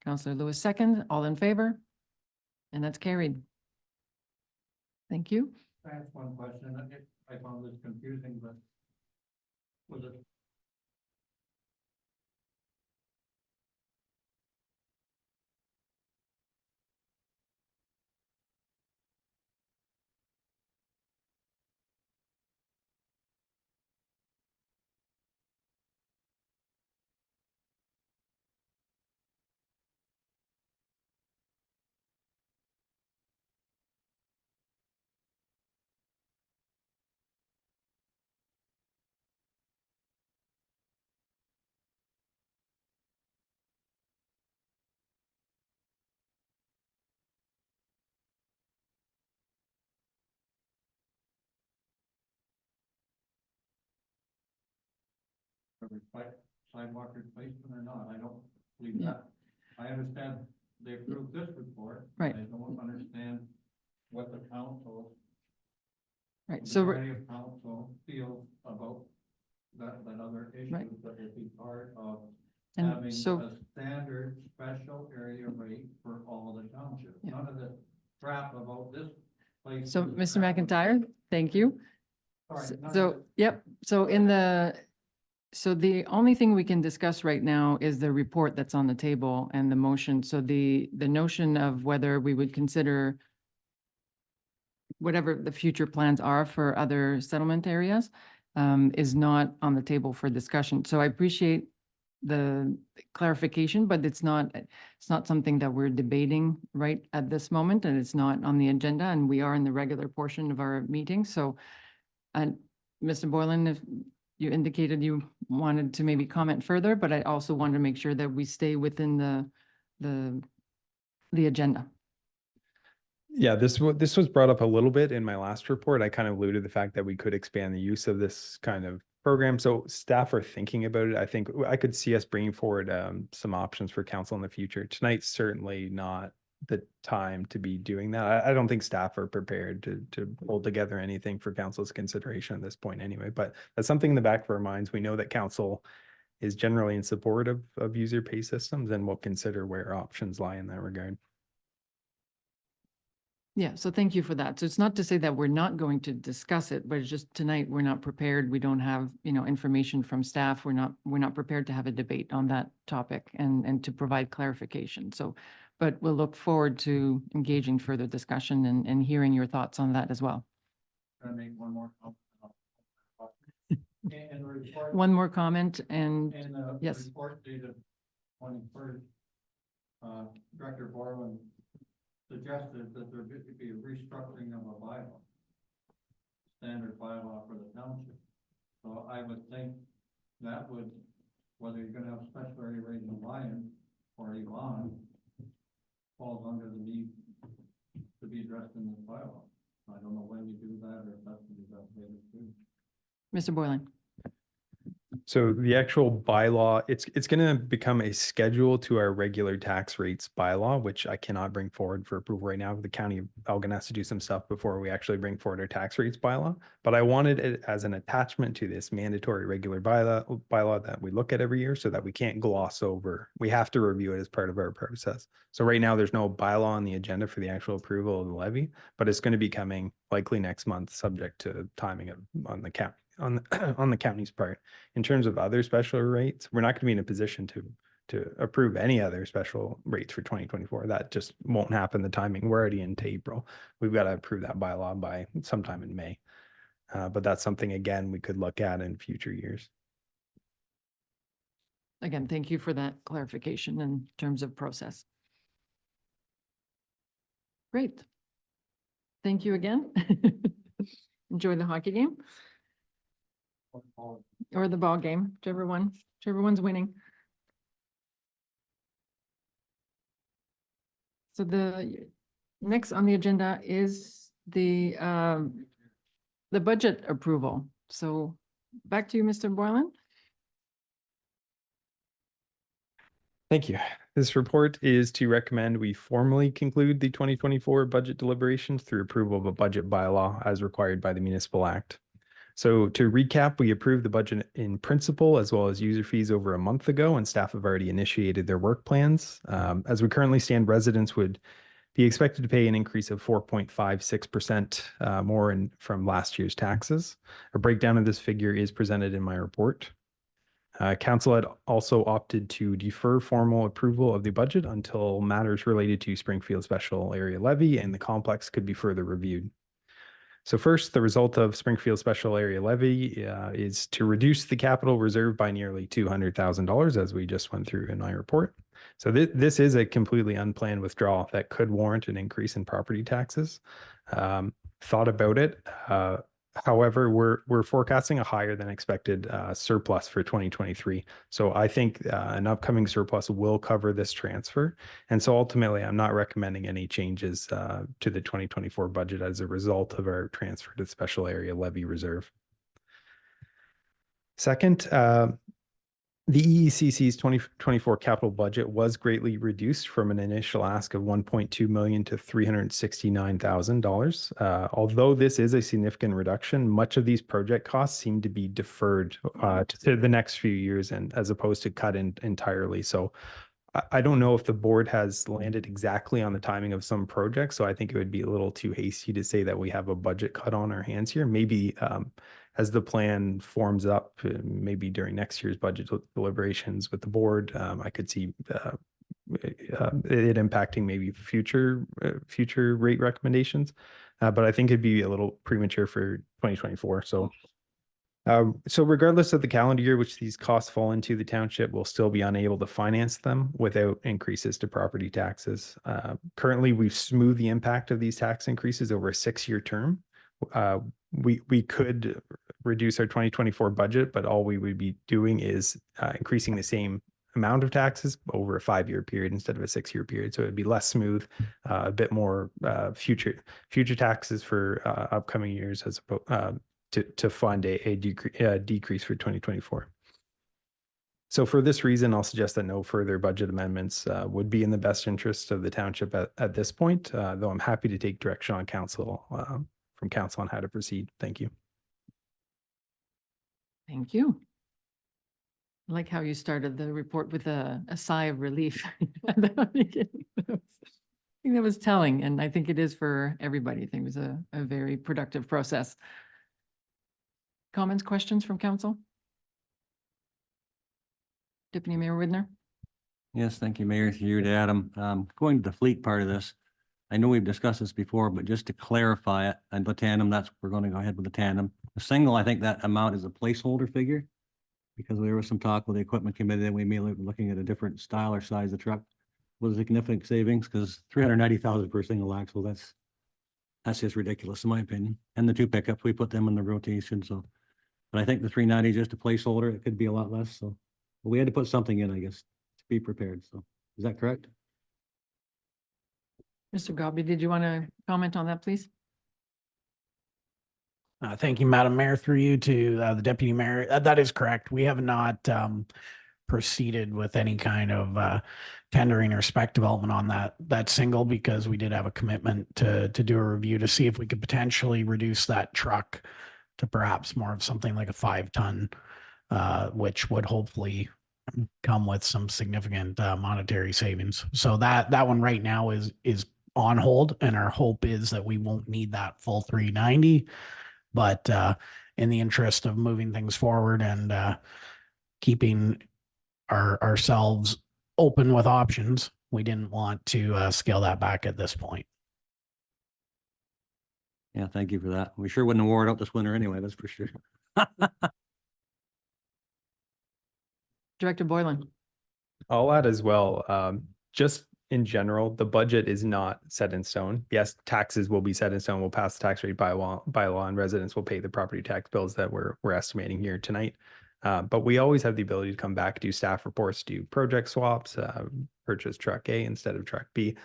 Councillor Lewis second. All in favor? And that's carried. Thank you. I have one question. I found this confusing, but was it sidewalk replacement or not, I don't believe Yeah. that. I understand they approved this report. Right. I don't understand what the council, Right, the so, majority of council feels about that other Right. issue that would be part of and having so, a standard special area rate for all the townships. Yeah. None of the crap about this place. so, and Mr. that one. McIntyre, thank you. Sorry, none of So, it. yep, so so the only thing we can discuss right now is the report that's on the table and the motion. So the notion of whether we would consider whatever the future plans are for other settlement areas is not on the table for discussion. So I appreciate the clarification, but it's not something that we're debating right at this moment, and it's not on the agenda, and we are in the regular portion of our meeting. So, and Mr. Boylan, if you indicated you wanted to maybe comment further, but I also wanted to make sure that we stay within the agenda. Yeah, this was brought up a little bit in my last report. I kind of alluded to the fact that we could expand the use of this kind of program. So staff are thinking about it. I think I could see us bringing forward some options for council in the future. Tonight's certainly not the time to be doing that. I don't think staff are prepared to hold together anything for council's consideration at this point anyway, but that's something in the back of our minds. We know that council is generally in support of user pay systems, and we'll consider where options lie in that regard. Yeah, so thank you for that. So it's not to say that we're not going to discuss it, but it's just tonight we're not prepared. We don't have, information from staff. We're not prepared to have a debate on that topic and to provide clarification. So, but we'll look forward to engaging further discussion and hearing your thoughts on that as well. Can I make one more comment? In the report. One more comment and In the yes. report dated 21st, Director Borland suggested that there could be a restructuring of a bylaw, standard bylaw for the township. So I would think that would, whether you're gonna have special area rate in Lyon or Yvonne, falls under the need to be addressed in this bylaw. I don't know when you do that or if that's to be done later too. Mr. Boylan. So the actual bylaw, it's going to become a schedule to our regular tax rates bylaw, which I cannot bring forward for approval right now. The county of Elgin has to do some stuff before we actually bring forward our tax rates bylaw. But I wanted it as an attachment to this mandatory regular bylaw that we look at every year so that we can't gloss over. We have to review it as part of our process. So right now there's no bylaw on the agenda for the actual approval of the levy, but it's going to be coming likely next month, subject to timing on the county. On the county's part. In terms of other special rates, we're not going to be in a position to approve any other special rates for 2024. That just won't happen. The timing, we're already into April. We've got to approve that bylaw by sometime in May. But that's something, again, we could look at in future years. Again, thank you for that clarification in terms of process. Great. Thank you again. Enjoy the hockey game. Or the ball game, whichever one's winning. So the next on the agenda is the budget approval. So back to you, Mr. Boylan. Thank you. This report is to recommend we formally conclude the 2024 budget deliberations through approval of a budget bylaw as required by the Municipal Act. So to recap, we approved the budget in principle as well as user fees over a month ago, and staff have already initiated their work plans. As we currently stand, residents would be expected to pay an increase of 4.56% more from last year's taxes. A breakdown of this figure is presented in my report. Council had also opted to defer formal approval of the budget until matters related to Springfield Special Area Levy and the complex could be further reviewed. So first, the result of Springfield Special Area Levy is to reduce the capital reserve by nearly $200,000, as we just went through in my report. So this is a completely unplanned withdrawal that could warrant an increase in property taxes. Thought about it. However, we're forecasting a higher than expected surplus for 2023. So I think an upcoming surplus will cover this transfer. And so ultimately, I'm not recommending any changes to the 2024 budget as a result of our transfer to special area levy reserve. Second, The EECC's 2024 capital budget was greatly reduced from an initial ask of 1.2 million to $369,000. Although this is a significant reduction, much of these project costs seem to be deferred to the next few years, and as opposed to cut in entirely. So I don't know if the board has landed exactly on the timing of some projects, so I think it would be a little too hasty to say that we have a budget cut on our hands here. Maybe as the plan forms up, maybe during next year's budget deliberations with the board, I could see it impacting maybe future rate recommendations. But I think it'd be a little premature for 2024. So regardless of the calendar year which these costs fall into, the township will still be unable to finance them without increases to property taxes. Currently, we've smoothed the impact of these tax increases over a 6-year term. We could reduce our 2024 budget, but all we would be doing is increasing the same amount of taxes over a 5-year period instead of a 6-year period. So it'd be less smooth, a bit more future taxes for upcoming years as opposed to fund a decrease for 2024. So for this reason, I'll suggest that no further budget amendments would be in the best interest of the township at this point, though I'm happy to take direction on from council on how to proceed. Thank you. Thank you. I like how you started the report with a sigh of relief. I think that was telling, and I think it is for everybody. I think it was a very productive process. Comments, questions from council? Deputy Mayor Widner? Yes, thank you, Mayor. Through you to Adam. Going to the fleet part of this, I know we've discussed this before, but just to clarify it, and the tandem, we're going to go ahead with the tandem. The single, I think that amount is a placeholder figure, because there was some talk with the equipment committee that we may be looking at a different style or size of truck with significant savings, because 390,000 per single axle, that's just ridiculous in my opinion. And the 2 pickups, we put them in the rotation, so. But I think the 390 is just a placeholder. It could be a lot less, so. But we had to put something in, I guess, to be prepared, so. Is that correct? Mr. Gobby, did you want to comment on that, please? Thank you, Madam Mayor. Through you to the Deputy Mayor. That is correct. We have not proceeded with any kind of tendering or spec development on that single, because we did have a commitment to do a review to see if we could potentially reduce that truck to perhaps more of something like a 5-ton, which would hopefully come with some significant monetary savings. So that one right now is on hold, and our hope is that we won't need that full 390. But in the interest of moving things forward and keeping ourselves open with options, we didn't want to scale that back at this point. Yeah, thank you for that. We sure wouldn't have wore it out this winter anyway, that's for sure. Director Boylan? I'll add as well, just in general, the budget is not set in stone. Yes, taxes will be set in stone. We'll pass the tax rate by law, and residents will pay the property tax bills that we're estimating here tonight. But we always have the ability to come back, do staff reports, do project swaps, purchase truck A instead of truck B.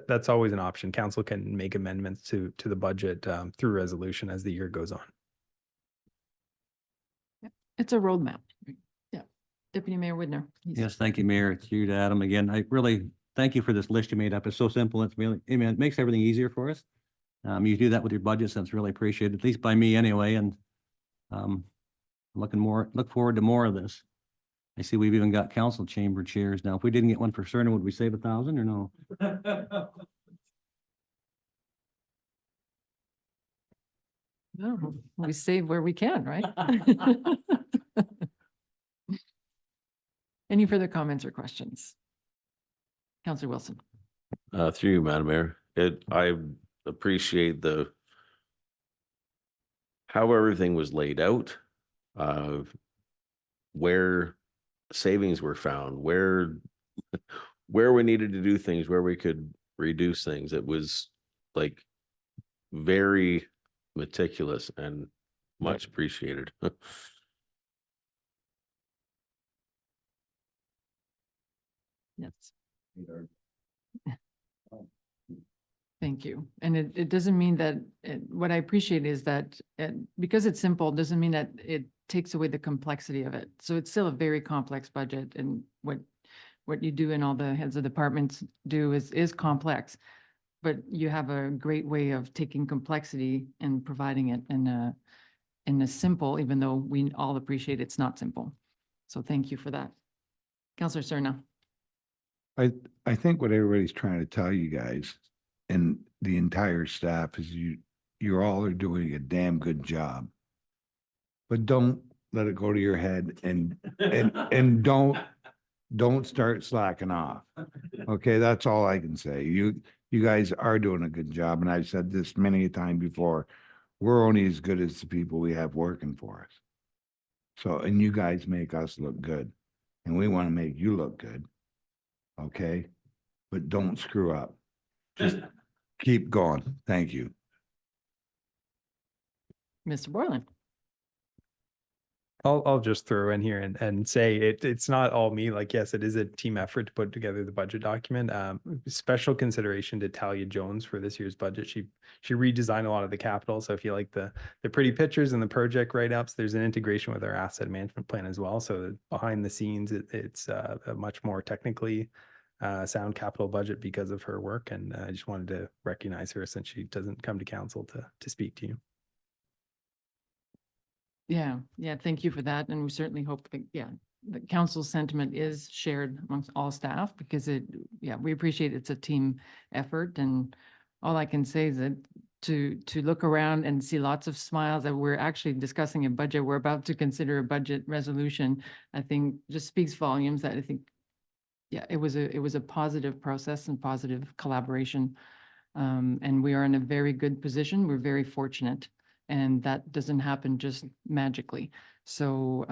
That's always an option. Council can make amendments to the budget through resolution as the year goes on. It's a roadmap. Yeah. Deputy Mayor Widner? Yes, thank you, Mayor. It's you to Adam again. I really thank you for this list you made up. It's so simple. It's really, I mean, it makes everything easier for us. You do that with your budgets. That's really appreciated, at least by me anyway. And look forward to more of this. I see we've even got council chamber chairs now. If we didn't get one for Cerner, would we save 1,000 or no? No, we save where we can, right? Any further comments or questions? Councillor Wilson? Through you, Madam Mayor. I appreciate how everything was laid out, where savings were found, where we needed to do things, where we could reduce things. It was like very meticulous and much appreciated. Yes. Thank you. And it doesn't mean that, what I appreciate is that because it's simple, doesn't mean that takes away the complexity of it. So it's still a very complex budget, and what you do and all the heads of departments do is complex. But you have a great way of taking complexity and providing it in a simple, even though we all appreciate it's not simple. So thank you for that. Counselor Cerna. I think what everybody's trying to tell you guys and the entire staff is you all are doing a damn good job. But don't let it go to your head and don't start slacking off. Okay, that's all I can say. You guys are doing a good job, and I've said this many a time before. We're only as good as the people we have working for us. So, and you guys make us look good, and we want to make you look good. Okay, but don't screw up. Just keep going. Thank you. Mr. Borland. I'll just throw in here and say it's not all me. Like, yes, it is a team effort to put together the budget document. Special consideration to Talia Jones for this year's budget. She redesigned a lot of the capital. So if you like the pretty pictures and the project write-ups, there's an integration with our asset management plan as well. So behind the scenes, it's a much more technically sound capital budget because of her work. And I just wanted to recognize her since she doesn't come to council to speak to you. Yeah, thank you for that. And we certainly hope that, the council's sentiment is shared amongst all staff because we appreciate it's a team effort. And all I can say is that to look around and see lots of smiles that we're actually discussing a budget, we're about to consider a budget resolution, I think just speaks volumes that I think, it was a positive process and positive collaboration. And we are in a very good position. We're very fortunate. And that doesn't happen just magically. So,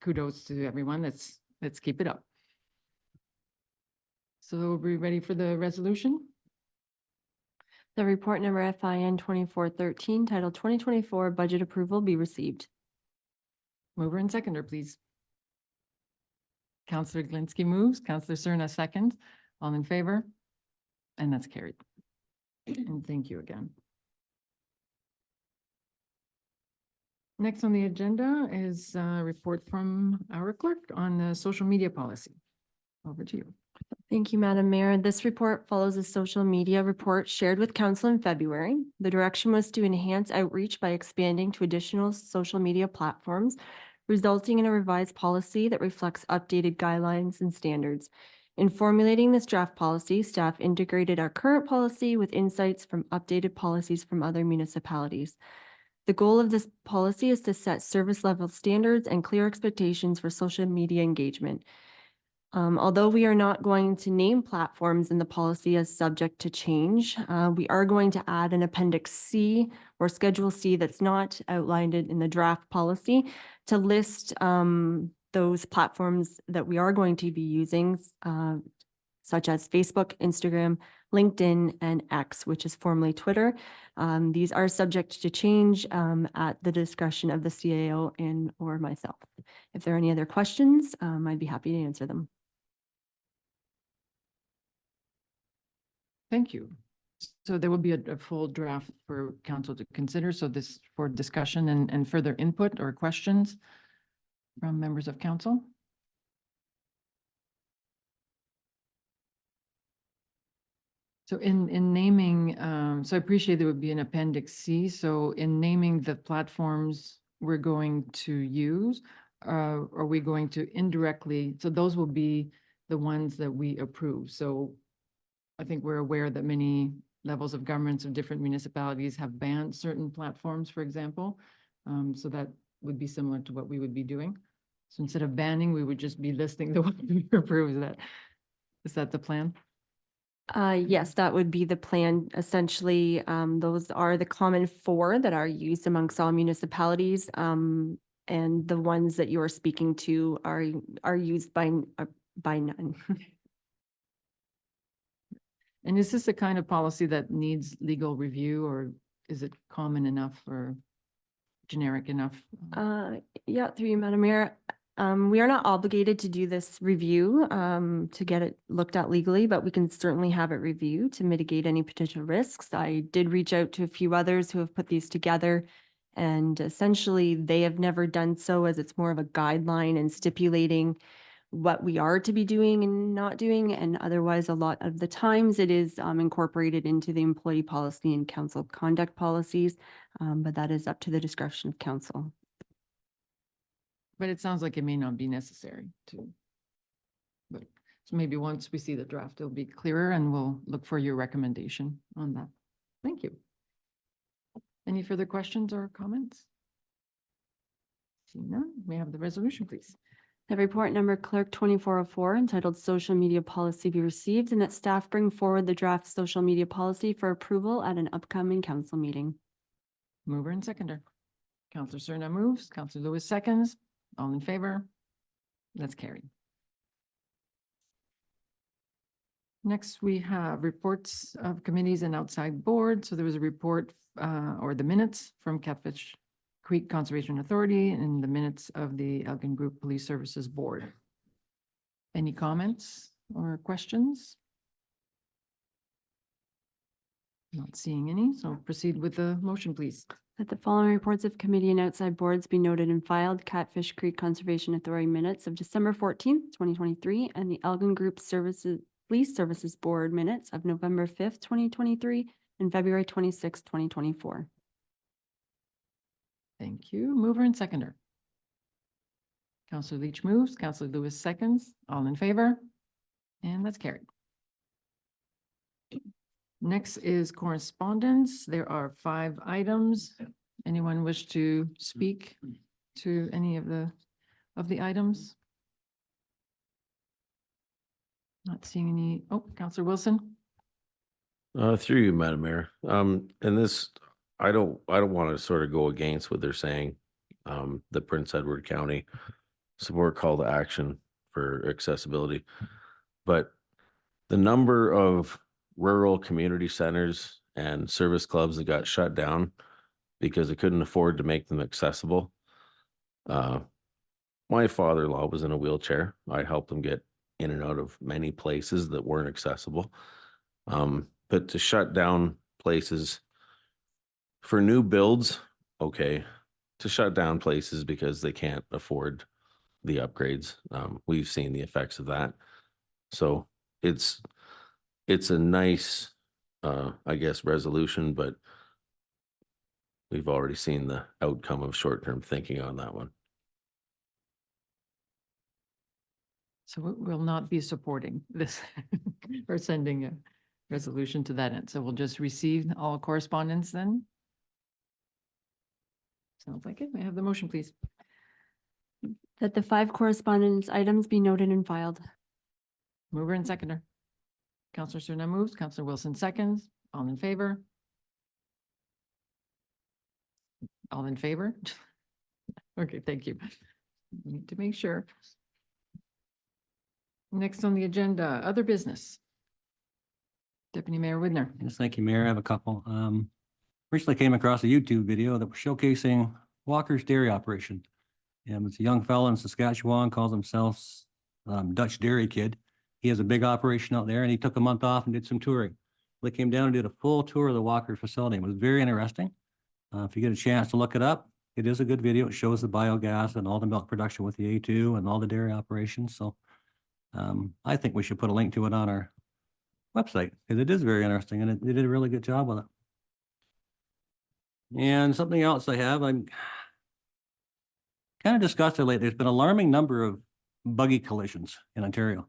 kudos to everyone. Let's keep it up. So are we ready for the resolution? The report number FIN 2413 titled 2024 Budget Approval be received. Mover and seconder, please. Counselor Glinski moves, Counselor Cerna seconds. All in favor? And that's carried. And thank you again. Next on the agenda is a report from our clerk on the social media policy. Over to you. Thank you, Madam Mayor. This report follows a social media report shared with Council in February. The direction was to enhance outreach by expanding to additional social media platforms, resulting in a revised policy that reflects updated guidelines and standards. In formulating this draft policy, staff integrated our current policy with insights from updated policies from other municipalities. The goal of this policy is to set service level standards and clear expectations for social media engagement. Although we are not going to name platforms in the policy as subject to change, we are going to add an Appendix C or Schedule C that's not outlined in the draft policy to list those platforms that we are going to be using, such as Facebook, Instagram, LinkedIn, and X, which is formerly Twitter. These are subject to change at the discretion of the CAO and or myself. If there are any other questions, I'd be happy to answer them. Thank you. So there will be a full draft for council to consider. So this for discussion and further input or questions from members of council. So in naming, so I appreciate there would be an Appendix C. So in naming the platforms we're going to use, are we going to indirectly, so those will be the ones that we approve. So I think we're aware that many levels of governments of different municipalities have banned certain platforms, for example. So that would be similar to what we would be doing. So instead of banning, we would just be listing the ones we approve. Is that the plan? Yes, that would be the plan. Essentially, those are the common 4 that are used amongst all municipalities. And the ones that you are speaking to are used by none. And is this the kind of policy that needs legal review, or is it common enough or generic enough? Yeah, through you, Madam Mayor. We are not obligated to do this review to get it looked at legally, but we can certainly have it reviewed to mitigate any potential risks. I did reach out to a few others who have put these together, And essentially, they have never done so, as it's more of a guideline and stipulating what we are to be doing and not doing. And otherwise, a lot of the times it is incorporated into the employee policy and council conduct policies. But that is up to the discretion of council. But it sounds like it may not be necessary to. But so maybe once we see the draft, it'll be clearer and we'll look for your recommendation on that. Thank you. Any further questions or comments? Seeing none, we have the resolution, please. The report number clerk 2404 entitled Social Media Policy be received, and that staff bring forward the draft social media policy for approval at an upcoming council meeting. Mover and seconder. Counselor Cerna moves, Counselor Lewis seconds. All in favor? That's carried. Next, we have reports of committees and outside boards. So there was a report or the minutes from Catfish Creek Conservation Authority and the minutes of the Elgin Group Police Services Board. Any comments or questions? Not seeing any, so proceed with the motion, please. That the following reports of committee and outside boards be noted and filed: Catfish Creek Conservation Authority minutes of December 14th, 2023, and the Elgin Group Police Services Board minutes of November 5th, 2023, and February 26th, 2024. Thank you. Mover and seconder. Counselor Leach moves, Counselor Lewis seconds. All in favor? And that's carried. Next is correspondence. There are 5 items. Anyone wish to speak to any of the items? Not seeing any. Oh, Counselor Wilson. Through you, Madam Mayor. And this, I don't want to sort of go against what they're saying. The Prince Edward County support call to action for accessibility. But the number of rural community centers and service clubs that got shut down because they couldn't afford to make them accessible. My father-in-law was in a wheelchair. I helped him get in and out of many places that weren't accessible. But to shut down places for new builds, okay. To shut down places because they can't afford the upgrades. We've seen the effects of that. So it's a nice, I guess, resolution, but we've already seen the outcome of short-term thinking on that one. So we will not be supporting this or sending a resolution to that end. So we'll just receive all correspondence then. Sounds like it. May I have the motion, please? That the 5 correspondence items be noted and filed. Mover and seconder. Counselor Cerna moves, Counselor Wilson seconds. All in favor? All in favor? Okay, thank you. Need to make sure. Next on the agenda, other business. Deputy Mayor Widner. Yes, thank you, Mayor. I have a couple. Recently came across a YouTube video that was showcasing Walker's dairy operation. It's a young fellow in Saskatchewan, calls himself Dutch Dairy Kid. He has a big operation out there and he took a month off and did some touring. They came down and did a full tour of the Walker facility. It was very interesting. If you get a chance to look it up, it is a good video. It shows the biogas and all the milk production with the A2 and all the dairy operations. So I think we should put a link to it on our website because it is very interesting and they did a really good job with it. And something else I have, I'm kind of discussed it lately. There's been an alarming number of buggy collisions in Ontario.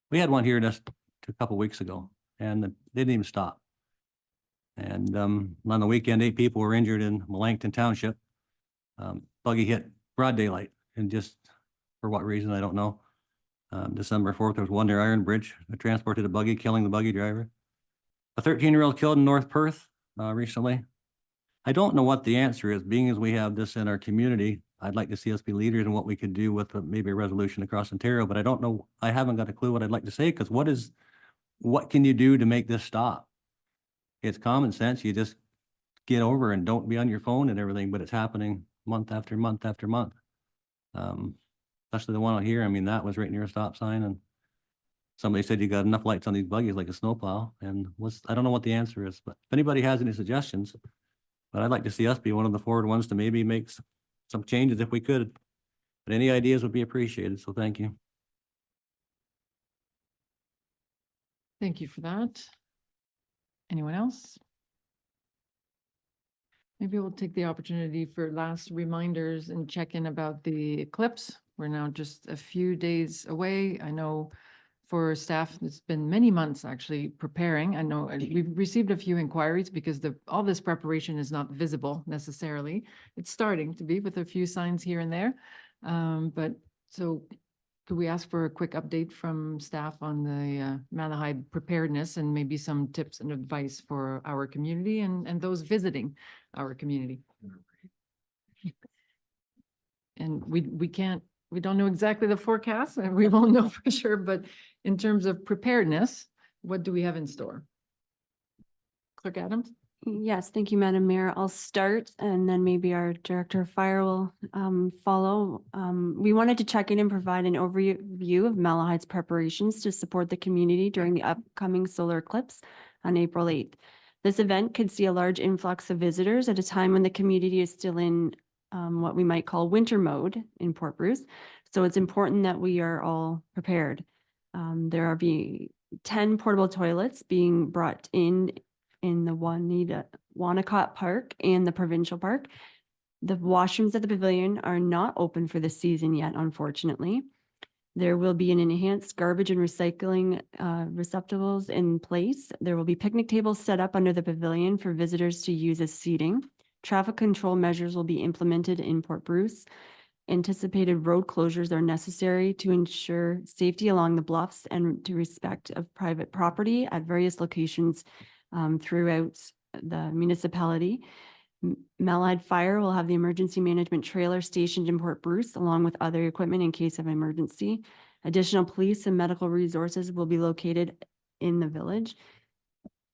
We had one here just a couple of weeks ago and they didn't even stop. And on the weekend, 8 people were injured in Melancton Township. Buggy hit broad daylight and just for what reason, I don't know. December 4th, there was one near Iron Bridge that transported a buggy, killing the buggy driver. A 13-year-old killed in North Perth recently. I don't know what the answer is, being as we have this in our community. I'd like to see us be leaders in what we could do with maybe a resolution across Ontario, but I don't know. I haven't got a clue what I'd like to say because what can you do to make this stop? It's common sense. You just get over and don't be on your phone and everything, but it's happening month after month after month. Especially the one out here. I mean, that was right near a stop sign and somebody said you got enough lights on these buggies like a snowplow and I don't know what the answer is, but if anybody has any suggestions, But I'd like to see us be one of the forward ones to maybe make some changes if we could. But any ideas would be appreciated, so thank you. Thank you for that. Anyone else? Maybe we'll take the opportunity for last reminders and check in about the eclipse. We're now just a few days away. I know for staff, it's been many months actually preparing. I know we've received a few inquiries because all this preparation is not visible necessarily. It's starting to be with a few signs here and there. But so could we ask for a quick update from staff on the Malahide preparedness and maybe some tips and advice for our community and those visiting our community? And we don't know exactly the forecast and we won't know for sure, but in terms of preparedness, what do we have in store? Clerk Adams? Yes, thank you, Madam Mayor. I'll start and then maybe our Director of Fire will follow. We wanted to check in and provide an overview of Malahide's preparations to support the community during the upcoming solar eclipse on April 8th. This event could see a large influx of visitors at a time when the community is still in what we might call winter mode in Port Bruce. So it's important that we are all prepared. There are 10 portable toilets being brought in the Wanacott Park and the Provincial Park. The washrooms at the pavilion are not open for the season yet, unfortunately. There will be an enhanced garbage and recycling receptacles in place. There will be picnic tables set up under the pavilion for visitors to use as seating. Traffic control measures will be implemented in Port Bruce. Anticipated road closures are necessary to ensure safety along the bluffs and to respect of private property at various locations throughout the municipality. Malahide Fire will have the emergency management trailer stationed in Port Bruce along with other equipment in case of emergency. Additional police and medical resources will be located in the village.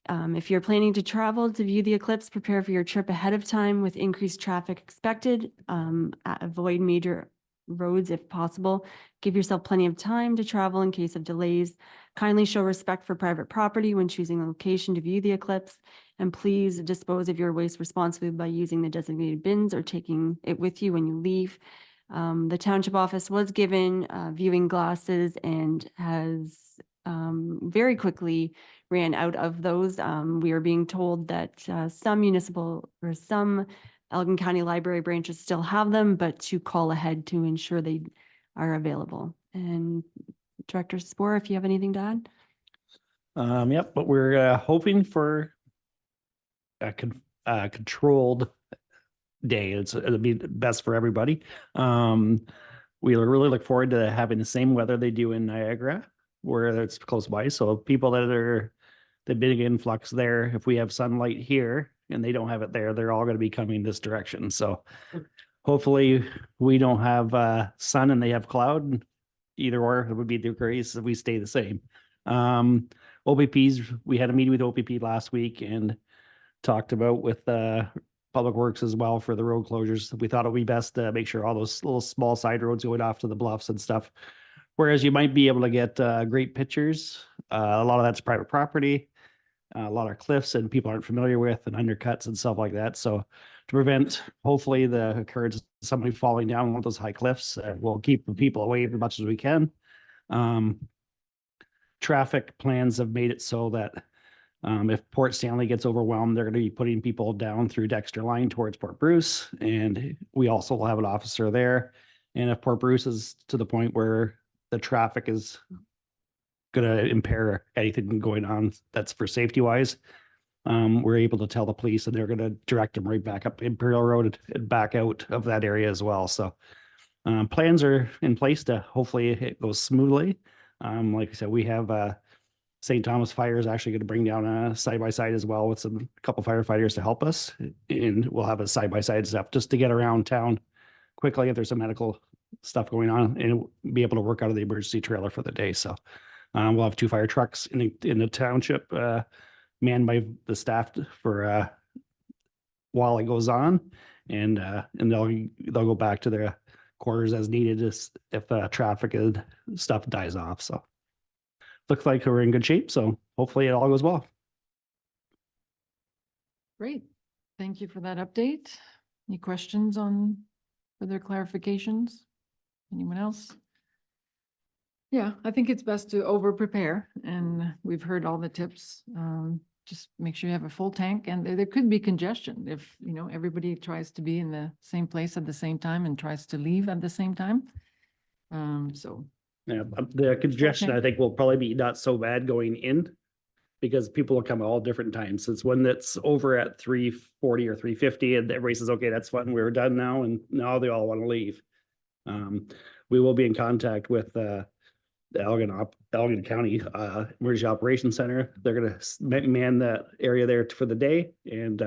If you're planning to travel to view the eclipse, prepare for your trip ahead of time with increased traffic expected. Avoid major roads if possible. Give yourself plenty of time to travel in case of delays. Kindly show respect for private property when choosing a location to view the eclipse. And please dispose of your waste responsibly by using the designated bins or taking it with you when you leave. The township office was given viewing glasses and has very quickly ran out of those. We are being told that some Elgin County Library branches still have them, but to call ahead to ensure they are available. And Director Sporer, if you have anything to add? Yep, but we're hoping for a controlled day. It'll be best for everybody. We really look forward to having the same weather they do in Niagara, where it's close by. So people that are the big influx there, if we have sunlight here and they don't have it there, they're all going to be coming this direction. So hopefully we don't have sun and they have cloud. Either or, it would be the grace if we stay the same. OPPs, we had a meeting with OPP last week and talked about with Public Works as well for the road closures. We thought it would be best to make sure all those little small side roads going off to the bluffs and stuff. Whereas you might be able to get great pictures. A lot of that's private property, a lot of cliffs and people aren't familiar with and undercuts and stuff like that. So to prevent hopefully the occurrence of somebody falling down one of those high cliffs, we'll keep the people away as much as we can. Traffic plans have made it so that if Port Stanley gets overwhelmed, they're going to be putting people down through Dexter Line towards Port Bruce. And we also will have an officer there. And if Port Bruce is to the point where the traffic is going to impair anything going on that's for safety wise, we're able to tell the police and they're going to direct them right back up Imperial Road and back out of that area as well. So plans are in place to hopefully it goes smoothly. Like I said, we have St. Thomas Fire is actually going to bring down a side-by-side as well with a couple firefighters to help us. And we'll have a side-by-side stuff just to get around town quickly if there's some medical stuff going on and be able to work out of the emergency trailer for the day. So we'll have 2 fire trucks in the township manned by the staff for while it goes on, and they'll go back to their quarters as needed if traffic and stuff dies off. So looks like we're in good shape. So hopefully it all goes well. Great. Thank you for that update. Any questions on further clarifications? Anyone else? Yeah, I think it's best to over-prepare, and we've heard all the tips. Just make sure you have a full tank, and there could be congestion if, you know, everybody tries to be in the same place at the same time and tries to leave at the same time. So, Yeah, the congestion, I think, will probably be not so bad going in because people will come at all different times. It's when it's over at 3:40 or 3:50 and everybody says, okay, that's fine, we're done now, and now they all want to leave. We will be in contact with the Elgin County Emergency Operations Center. They're gonna man that area there for the day, and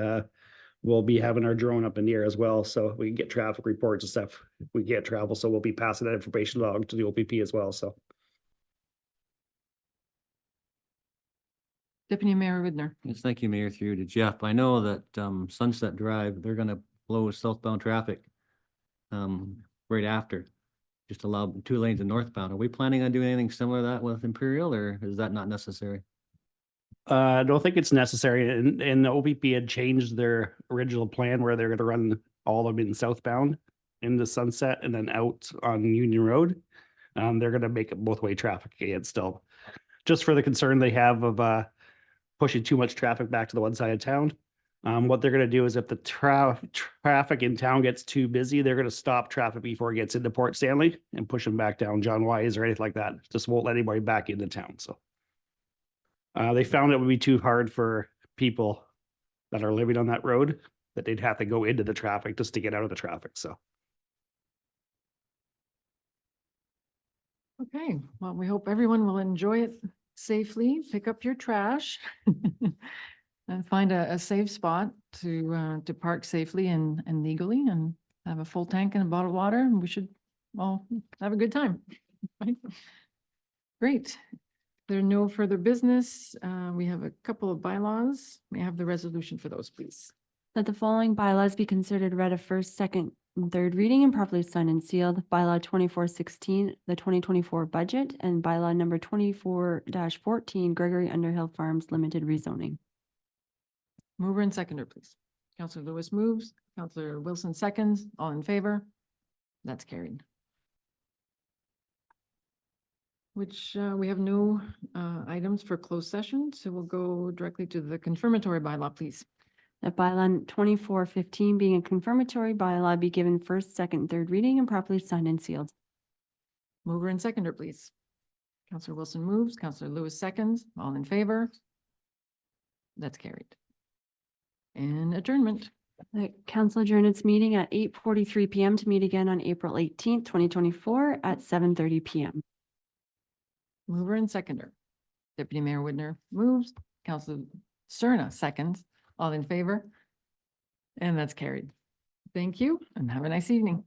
we'll be having our drone up in the air as well, so we can get traffic reports and stuff. We can't travel, so we'll be passing that information along to the OPP as well, so. Deputy Mayor Widner. Yes, thank you, Mayor, through you to Jeff. I know that Sunset Drive, they're gonna close southbound traffic right after. Just allow 2 lanes of northbound. Are we planning on doing anything similar to that with Imperial, or is that not necessary? I don't think it's necessary, and the OPP had changed their original plan where they're gonna run all of them in southbound into Sunset and then out on Union Road. They're gonna make it both way traffic again still, just for the concern they have of pushing too much traffic back to the one side of town. What they're gonna do is if the traffic in town gets too busy, they're gonna stop traffic before it gets into Port Stanley and push them back down John Wise or anything like that. Just won't let anybody back into town, so. They found it would be too hard for people that are living on that road, that they'd have to go into the traffic just to get out of the traffic, so. Okay, well, we hope everyone will enjoy it safely, pick up your trash and find a safe spot to park safely and legally and have a full tank and a bottle of water, and we should all have a good time. Right? Great. There are no further business. We have a couple of bylaws. May I have the resolution for those, please? That the following bylaws be considered read of first, second, and third reading and properly signed and sealed. Bylaw 2416, the 2024 budget, and bylaw number 24-14, Gregory Underhill Farms Limited rezoning. Mover and seconder, please. Counselor Lewis moves, Counselor Wilson seconds. All in favor? That's carried. Which we have no items for closed session, so we'll go directly to the confirmatory bylaw, please. That bylaw 2415 being a confirmatory bylaw be given first, second, third reading and properly signed and sealed. Mover and seconder, please. Counselor Wilson moves, Counselor Lewis seconds. All in favor? That's carried. And adjournment. The council adjourned its meeting at 8:43 PM to meet again on April 18th, 2024 at 7:30 PM. Mover and seconder. Deputy Mayor Widner moves, Counselor Cerna seconds. All in favor? And that's carried. Thank you and have a nice evening.